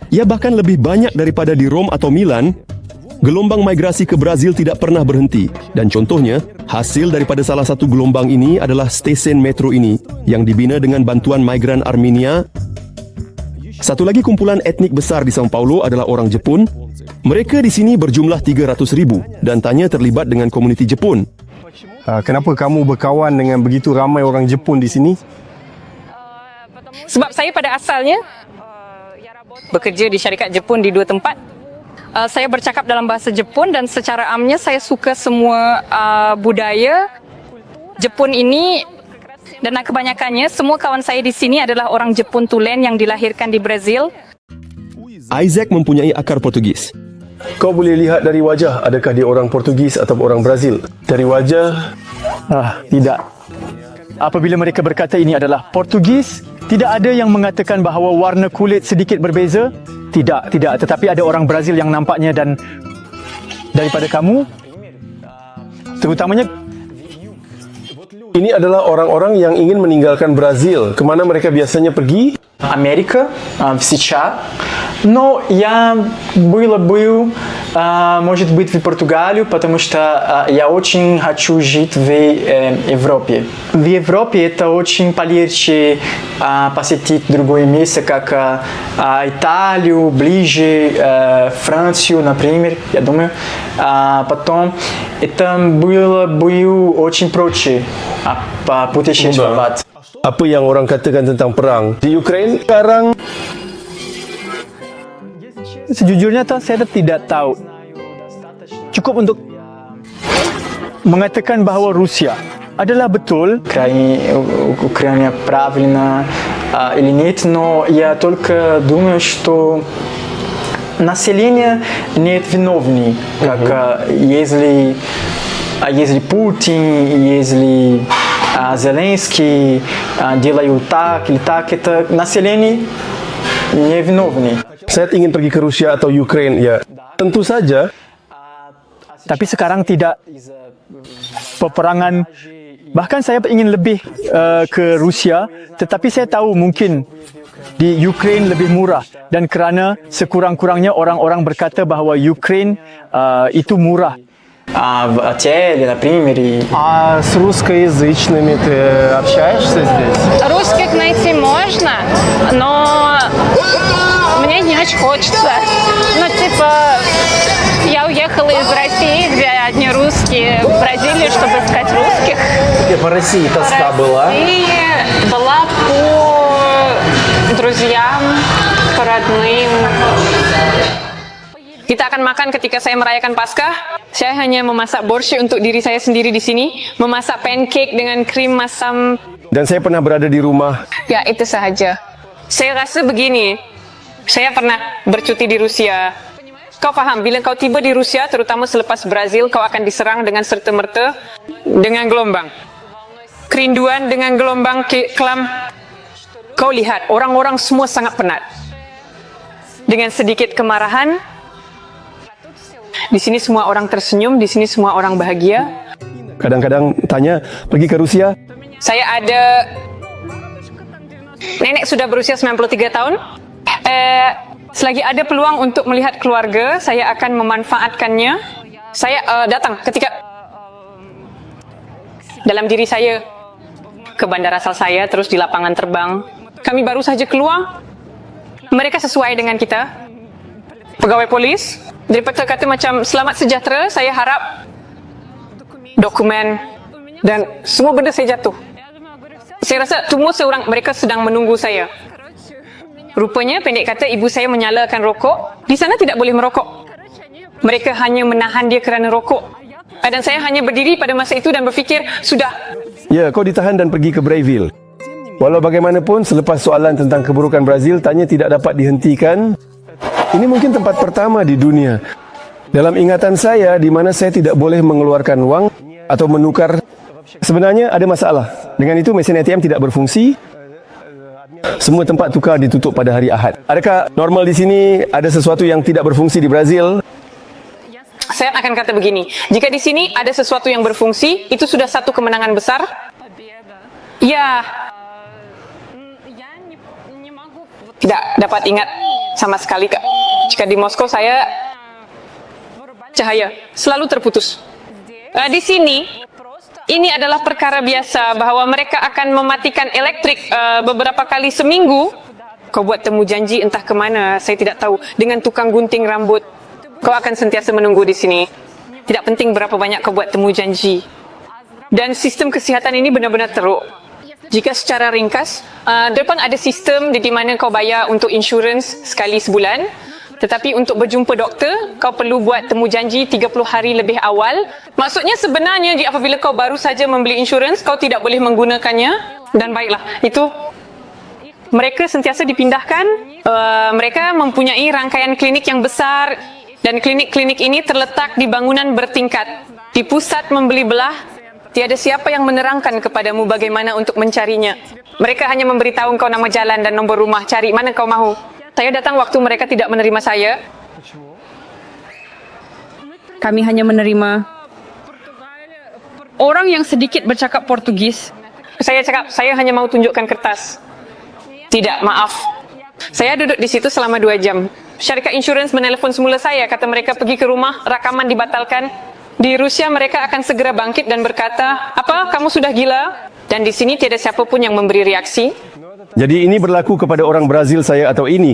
Ya, bahkan lebih banyak daripada di Rome atau Milan. Gelombang migrasi ke Brazil tidak pernah berhenti. Dan contohnya, hasil daripada salah satu gelombang ini adalah stesen metro ini, yang dibina dengan bantuan migran Armenia. Satu lagi kumpulan etnik besar di São Paulo adalah orang Jepun. Mereka di sini berjumlah 300,000 dan tanya terlibat dengan komuniti Jepun. Kenapa kamu berkawan dengan begitu ramai orang Jepun di sini? Sebab saya pada asalnya bekerja di syarikat Jepun di 2 tempat. Saya bercakap dalam bahasa Jepun dan secara amnya saya suka semua budaya Jepun ini. Dan kebanyakannya, semua kawan saya di sini adalah orang Jepun tulen yang dilahirkan di Brazil. Isaac mempunyai akar Portugis. Kau boleh lihat dari wajah, adakah dia orang Portugis atau orang Brazil? Dari wajah, Tidak. Apabila mereka berkata ini adalah Portugis, tidak ada yang mengatakan bahawa warna kulit sedikit berbeza. Tidak. Tetapi ada orang Brazil yang nampaknya dan daripada kamu, terutamanya ini adalah orang-orang yang ingin meninggalkan Brazil. Kemana mereka biasanya pergi? Америка сейчас, но я был, может быть, в Португалию, потому что я очень хочу жить в Европе. В Европе это очень полегче посетить другое место, как Италию, ближе Францию, например, я думаю. Потом это было очень проще путешествовать. Apa yang orang katakan tentang perang di Ukraine sekarang? Sejujurnya saya tidak tahu. Cukup untuk mengatakan bahawa Rusia adalah betul. Украина правильно или нет, но я только думаю, что население нет виновны, как если Путин, если Зеленский делают так или так, это население невиновны. Saya ingin pergi ke Rusia atau Ukraine, ya. Tentu saja. Tapi sekarang tidak peperangan. Bahkan saya ingin lebih ke Rusia, tetapi saya tahu mungkin di Ukraine lebih murah. Dan kerana sekurang-kurangnya orang-orang berkata bahawa Ukraine itu murah. В отеле, например. А с русскоязычными ты общаешься здесь? Русских найти можно, но мне не очень хочется. Ну, типа, я уехала из России, где одни русские, в Бразилию, чтобы искать русских. По России тоска была? Была по друзьям, по родным. Kita akan makan ketika saya merayakan Paskah. Saya hanya memasak borshi untuk diri saya sendiri di sini, memasak pancake dengan krim masam. Dan saya pernah berada di rumah. Ya, itu sahaja. Saya rasa begini. Saya pernah bercuti di Rusia. Kau faham, bila kau tiba di Rusia, terutama selepas Brazil, kau akan diserang dengan serta-merta dengan gelombang. Kerinduan dengan gelombang kelam. Kau lihat, orang-orang semua sangat penat. Dengan sedikit kemarahan, di sini semua orang tersenyum, di sini semua orang bahagia. Kadang-kadang tanya, pergi ke Rusia? Saya ada... Nenek sudah berusia 93 tahun. Selagi ada peluang untuk melihat keluarga, saya akan memanfaatkannya. Saya datang ketika dalam diri saya ke bandar asal saya, terus di lapangan terbang. Kami baru saja keluar. Mereka sesuai dengan kita. Pegawai polis, daripada kata macam selamat sejahtera, saya harap dokumen dan semua benda saya jatuh. Saya rasa semua seorang mereka sedang menunggu saya. Rupanya, pendek kata, ibu saya menyalakan rokok. Di sana tidak boleh merokok. Mereka hanya menahan dia kerana rokok. Dan saya hanya berdiri pada masa itu dan berfikir, sudah. Ya, kau ditahan dan pergi ke Brayville. Walau bagaimanapun, selepas soalan tentang keburukan Brazil, tanya tidak dapat dihentikan. Ini mungkin tempat pertama di dunia dalam ingatan saya di mana saya tidak boleh mengeluarkan wang atau menukar. Sebenarnya ada masalah. Dengan itu, mesin ATM tidak berfungsi. Semua tempat tukar ditutup pada hari Ahad. Adakah normal di sini ada sesuatu yang tidak berfungsi di Brazil? Saya akan kata begini, jika di sini ada sesuatu yang berfungsi, itu sudah satu kemenangan besar. Ya, tidak dapat ingat sama sekali, Kak. Jika di Moskow saya cahaya selalu terputus. Di sini ini adalah perkara biasa bahawa mereka akan mematikan elektrik beberapa kali seminggu. Kau buat temu janji entah ke mana, saya tidak tahu, dengan tukang gunting rambut. Kau akan sentiasa menunggu di sini. Tidak penting berapa banyak kau buat temu janji. Dan sistem kesihatan ini benar-benar teruk. Jika secara ringkas, depan ada sistem di mana kau bayar untuk insurans sekali sebulan. Tetapi untuk berjumpa doktor, kau perlu buat temu janji 30 hari lebih awal. Maksudnya sebenarnya apabila kau baru saja membeli insurans, kau tidak boleh menggunakannya. Dan baiklah, itu mereka sentiasa dipindahkan. Mereka mempunyai rangkaian klinik yang besar. Dan klinik-klinik ini terletak di bangunan bertingkat. Di pusat membeli belah, tiada siapa yang menerangkan kepadamu bagaimana untuk mencarinya. Mereka hanya memberitahu kau nama jalan dan nombor rumah, cari mana kau mahu. Saya datang waktu mereka tidak menerima saya. Kami hanya menerima orang yang sedikit bercakap Portugis. Saya cakap, saya hanya mau tunjukkan kertas. Tidak, maaf. Saya duduk di situ selama 2 jam. Syarikat insurans menelpon semula saya, kata mereka pergi ke rumah, rakaman dibatalkan. Di Rusia mereka akan segera bangkit dan berkata, apa, kamu sudah gila? Dan di sini tiada siapa pun yang memberi reaksi. Jadi ini berlaku kepada orang Brazil saya atau ini?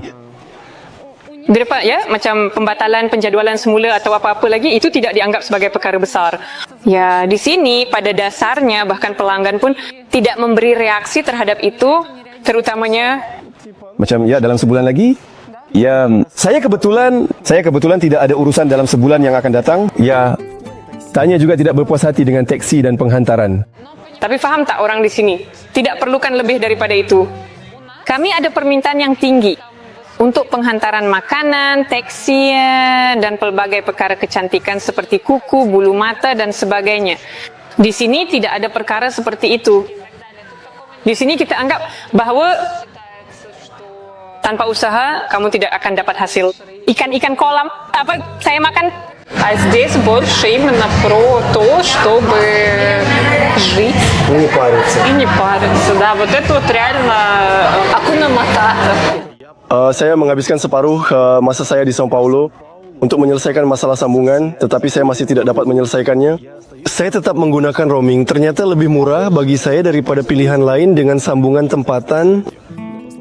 Daripada ya, macam pembatalan penjadualan semula atau apa-apa lagi, itu tidak dianggap sebagai perkara besar. Ya, di sini pada dasarnya bahkan pelanggan pun tidak memberi reaksi terhadap itu, terutamanya Macam ya dalam sebulan lagi? Ya, saya kebetulan tidak ada urusan dalam sebulan yang akan datang. Ya, tanya juga tidak berpuas hati dengan teksi dan penghantaran. Tapi faham tak orang di sini? Tidak perlukan lebih daripada itu. Kami ada permintaan yang tinggi untuk penghantaran makanan, teksi, dan pelbagai perkara kecantikan seperti kuku, bulu mata, dan sebagainya. Di sini tidak ada perkara seperti itu. Di sini kita anggap bahawa tanpa usaha, kamu tidak akan dapat hasil. Ikan-ikan kolam, apa saya makan? А здесь больше именно про то, чтобы жить Не париться. и не париться. Да, вот это вот реально акуна матата. Saya menghabiskan separuh masa saya di São Paulo untuk menyelesaikan masalah sambungan, tetapi saya masih tidak dapat menyelesaikannya. Saya tetap menggunakan roaming. Ternyata lebih murah bagi saya daripada pilihan lain dengan sambungan tempatan.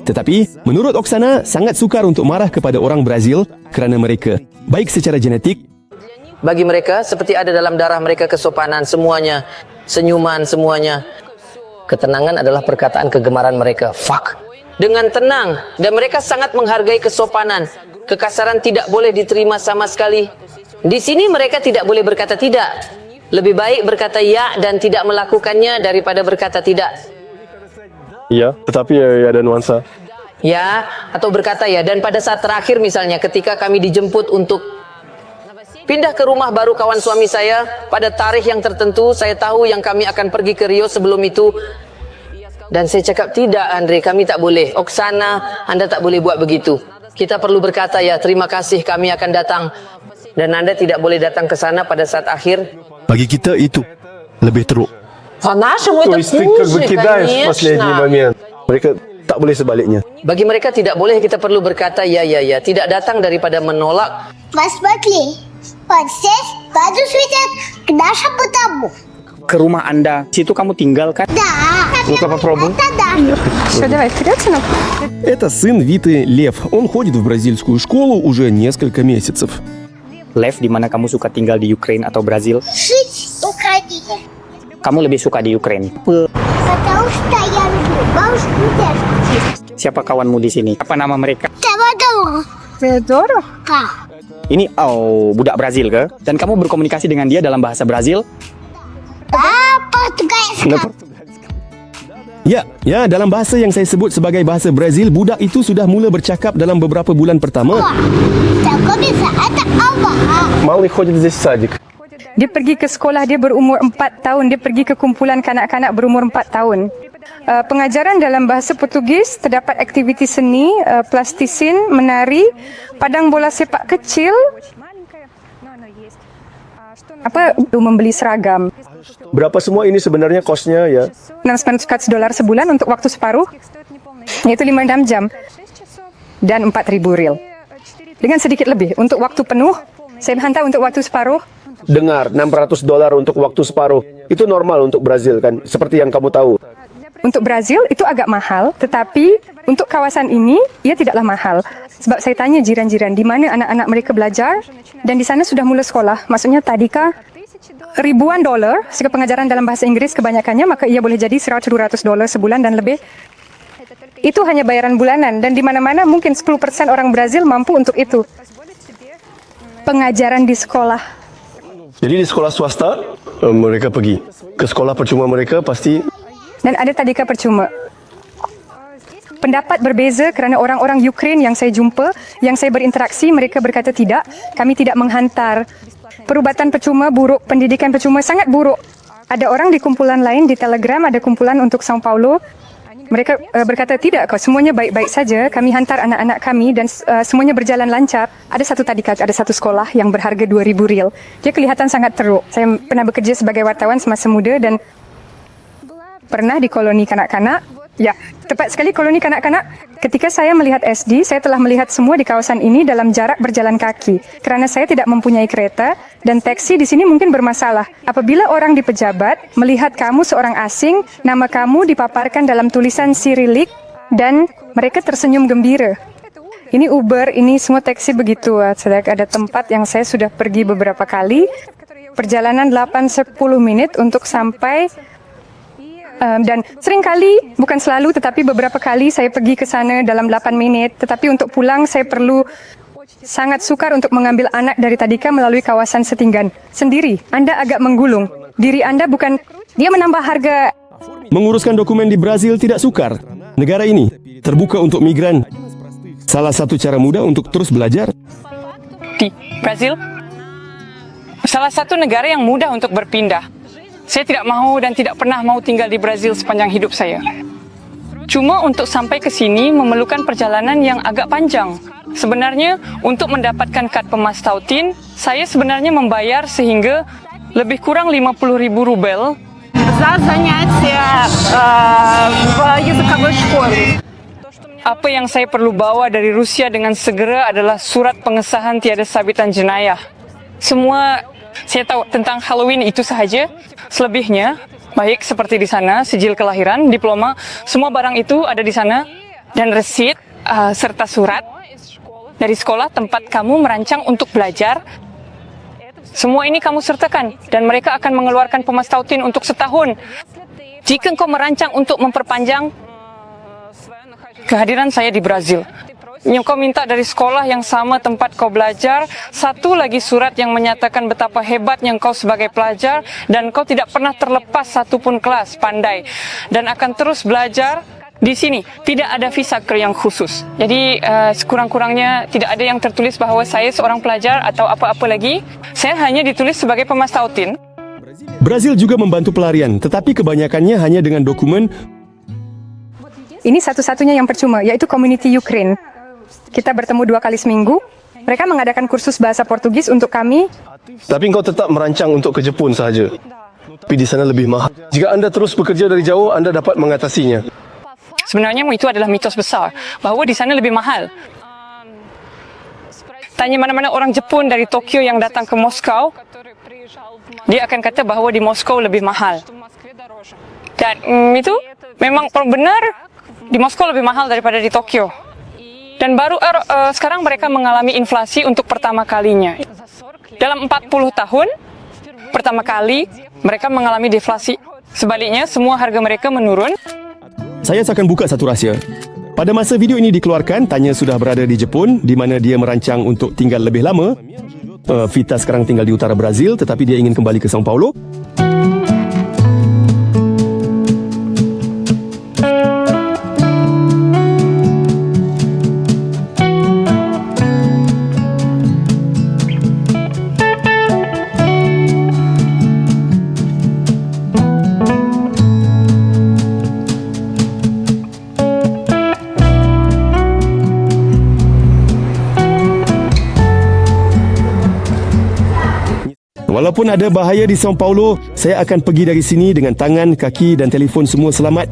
Tetapi, menurut Oksana, sangat sukar untuk marah kepada orang Brazil kerana mereka, baik secara genetik, Bagi mereka, seperti ada dalam darah mereka kesopanan semuanya, senyuman semuanya. Ketenangan adalah perkataan kegemaran mereka. Fuck. Dengan tenang. Dan mereka sangat menghargai kesopanan. Kekasaran tidak boleh diterima sama sekali. Di sini mereka tidak boleh berkata tidak. Lebih baik berkata ya dan tidak melakukannya daripada berkata tidak. ya, tetapi ada nuansa. Ya, atau berkata ya. Dan pada saat terakhir misalnya ketika kami dijemput untuk pindah ke rumah baru kawan suami saya pada tarikh yang tertentu. Saya tahu yang kami akan pergi ke Rio sebelum itu. Dan saya cakap, tidak Andre, kami tak boleh. Oksana, Anda tak boleh buat begitu. Kita perlu berkata, ya terima kasih, kami akan datang. Dan Anda tidak boleh datang ke sana pada saat akhir. Bagi kita itu lebih teruk. По-нашему То это есть ты как бы хуже, кидаешь в последний конечно. момент. Mereka tak boleh sebaliknya. Bagi mereka tidak boleh, kita perlu berkata, ya. Tidak datang daripada menolak. Посмотри, вот здесь тоже светит к нашему дому. Ke rumah Anda, situ kamu tinggal kan? Да. Ну-ка попробуй. Это да. Все, давай вперед, сынок. Это сын Виты Лев. Он ходит в бразильскую школу уже несколько месяцев. Lev, di mana kamu suka tinggal di Ukraina atau Brazil? Жить в Украине. Kamu lebih suka di Ukraina. Потому что я люблю бабушку и дедушку. Siapa kawanmu di sini? Apa nama mereka? Теодор. Теодору? Ini budak Brazil ke? Dan kamu berkomunikasi dengan dia dalam bahasa Brazil? Да, португальская. Ya, dalam bahasa yang saya sebut sebagai bahasa Brazil, budak itu sudah mula bercakap dalam beberapa bulan pertama. Знакомиться, это Алла. Малый ходит здесь в садик. Dia pergi ke sekolah, dia berumur 4 tahun. Dia pergi ke kumpulan kanak-kanak berumur 4 tahun. Pengajaran dalam bahasa Portugis, terdapat aktiviti seni, plastisin, menari, padang bola sepak kecil, membeli seragam. Berapa semua ini sebenarnya kosnya ya? $600 sebulan untuk waktu separuh, yaitu 5-6 jam, dan 4.000 riyal. Dengan sedikit lebih, untuk waktu penuh, saya hantar untuk waktu separuh. Dengar, $600 untuk waktu separuh. Itu normal untuk Brazil kan? Seperti yang kamu tahu. Untuk Brazil itu agak mahal, tetapi untuk kawasan ini ia tidaklah mahal. Sebab saya tanya jiran-jiran di mana anak-anak mereka belajar dan di sana sudah mula sekolah. Maksudnya tadika ribuan dolar, jika pengajaran dalam bahasa Inggris kebanyakannya, maka ia boleh jadi $100-200 sebulan dan lebih. Itu hanya bayaran bulanan dan di mana-mana mungkin 10% orang Brazil mampu untuk itu. Pengajaran di sekolah. Jadi di sekolah swasta, mereka pergi. Ke sekolah percuma mereka pasti. Dan ada tadika percuma. Pendapat berbeza kerana orang-orang Ukraine yang saya jumpa, yang saya berinteraksi, mereka berkata tidak, kami tidak menghantar. Perubatan percuma buruk, pendidikan percuma sangat buruk. Ada orang di kumpulan lain, di Telegram, ada kumpulan untuk São Paulo. Mereka berkata tidak, semuanya baik-baik saja. Kami hantar anak-anak kami dan semuanya berjalan lancar. Ada satu tadika, ada satu sekolah yang berharga 2.000 riyal. Dia kelihatan sangat teruk. Saya pernah bekerja sebagai wartawan semasa muda dan pernah di koloni kanak-kanak. Ya, tepat sekali koloni kanak-kanak. Ketika saya melihat SD, saya telah melihat semua di kawasan ini dalam jarak berjalan kaki. Kerana saya tidak mempunyai kereta dan taksi di sini mungkin bermasalah. Apabila orang di pejabat melihat kamu seorang asing, nama kamu dipaparkan dalam tulisan Sirilik dan mereka tersenyum gembira. Ini Uber, ini semua taksi begitu. Ada tempat yang saya sudah pergi beberapa kali. Perjalanan 8-10 menit untuk sampai. Dan sering kali, bukan selalu tetapi beberapa kali saya pergi ke sana dalam 8 minit. Tetapi untuk pulang saya perlu sangat sukar untuk mengambil anak dari tadika melalui kawasan Setinggan. Sendiri, Anda agak menggulung. Diri Anda bukan, dia menambah harga. Menguruskan dokumen di Brazil tidak sukar. Negara ini terbuka untuk migran. Salah satu cara mudah untuk terus belajar. Di Brazil, salah satu negara yang mudah untuk berpindah. Saya tidak mahu dan tidak pernah mau tinggal di Brazil sepanjang hidup saya. Cuma untuk sampai ke sini memerlukan perjalanan yang agak panjang. Sebenarnya untuk mendapatkan kad pemastautin, saya sebenarnya membayar sehingga lebih kurang 50.000 rubel. За занятия в языковой школе. Apa yang saya perlu bawa dari Rusia dengan segera adalah surat pengesahan tiada sabitan jenayah. Semua saya tahu tentang Halloween itu sahaja. Selebihnya, baik seperti di sana, sijil kelahiran, diploma, semua barang itu ada di sana. Dan resit serta surat dari sekolah tempat kamu merancang untuk belajar. Semua ini kamu sertakan dan mereka akan mengeluarkan pemastautin untuk setahun. Jika engkau merancang untuk memperpanjang kehadiran saya di Brazil, yang kau minta dari sekolah yang sama tempat kau belajar, satu lagi surat yang menyatakan betapa hebatnya kau sebagai pelajar dan kau tidak pernah terlepas satu pun kelas, pandai, dan akan terus belajar Di sini tidak ada visa yang khusus. Jadi sekurang-kurangnya tidak ada yang tertulis bahawa saya seorang pelajar atau apa-apa lagi. Saya hanya ditulis sebagai pemastautin. Brazil juga membantu pelarian, tetapi kebanyakannya hanya dengan dokumen. Ini satu-satunya yang percuma, yaitu Community Ukraine. Kita bertemu 2 kali seminggu. Mereka mengadakan kursus bahasa Portugis untuk kami. Tapi kau tetap merancang untuk ke Jepun sahaja. Tapi di sana lebih mahal. Jika anda terus bekerja dari jauh, anda dapat mengatasinya. Sebenarnya itu adalah mitos besar bahawa di sana lebih mahal. Tanya mana-mana orang Jepun dari Tokyo yang datang ke Moskow, dia akan kata bahawa di Moskow lebih mahal. Dan itu memang benar, di Moskow lebih mahal daripada di Tokyo. Dan baru sekarang mereka mengalami inflasi untuk pertama kalinya. Dalam 40 tahun, pertama kali mereka mengalami deflasi. Sebaliknya, semua harga mereka menurun. Saya akan buka satu rahsia. Pada masa video ini dikeluarkan, Tanya sudah berada di Jepun, di mana dia merancang untuk tinggal lebih lama. Vita sekarang tinggal di utara Brazil, tetapi dia ingin kembali ke São Paulo. Walaupun ada bahaya di São Paulo, saya akan pergi dari sini dengan tangan, kaki dan telefon semua selamat.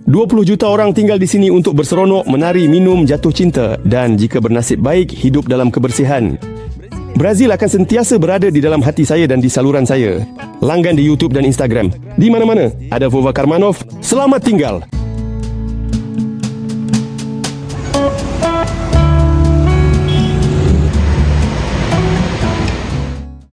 20 juta orang tinggal di sini untuk berseronok, menari, minum, jatuh cinta dan jika bernasib baik, hidup dalam kebersihan. Brazil akan sentiasa berada di dalam hati saya dan di saluran saya. Langgan di YouTube dan Instagram. Di mana-mana ada Vova Karmanov. Selamat tinggal!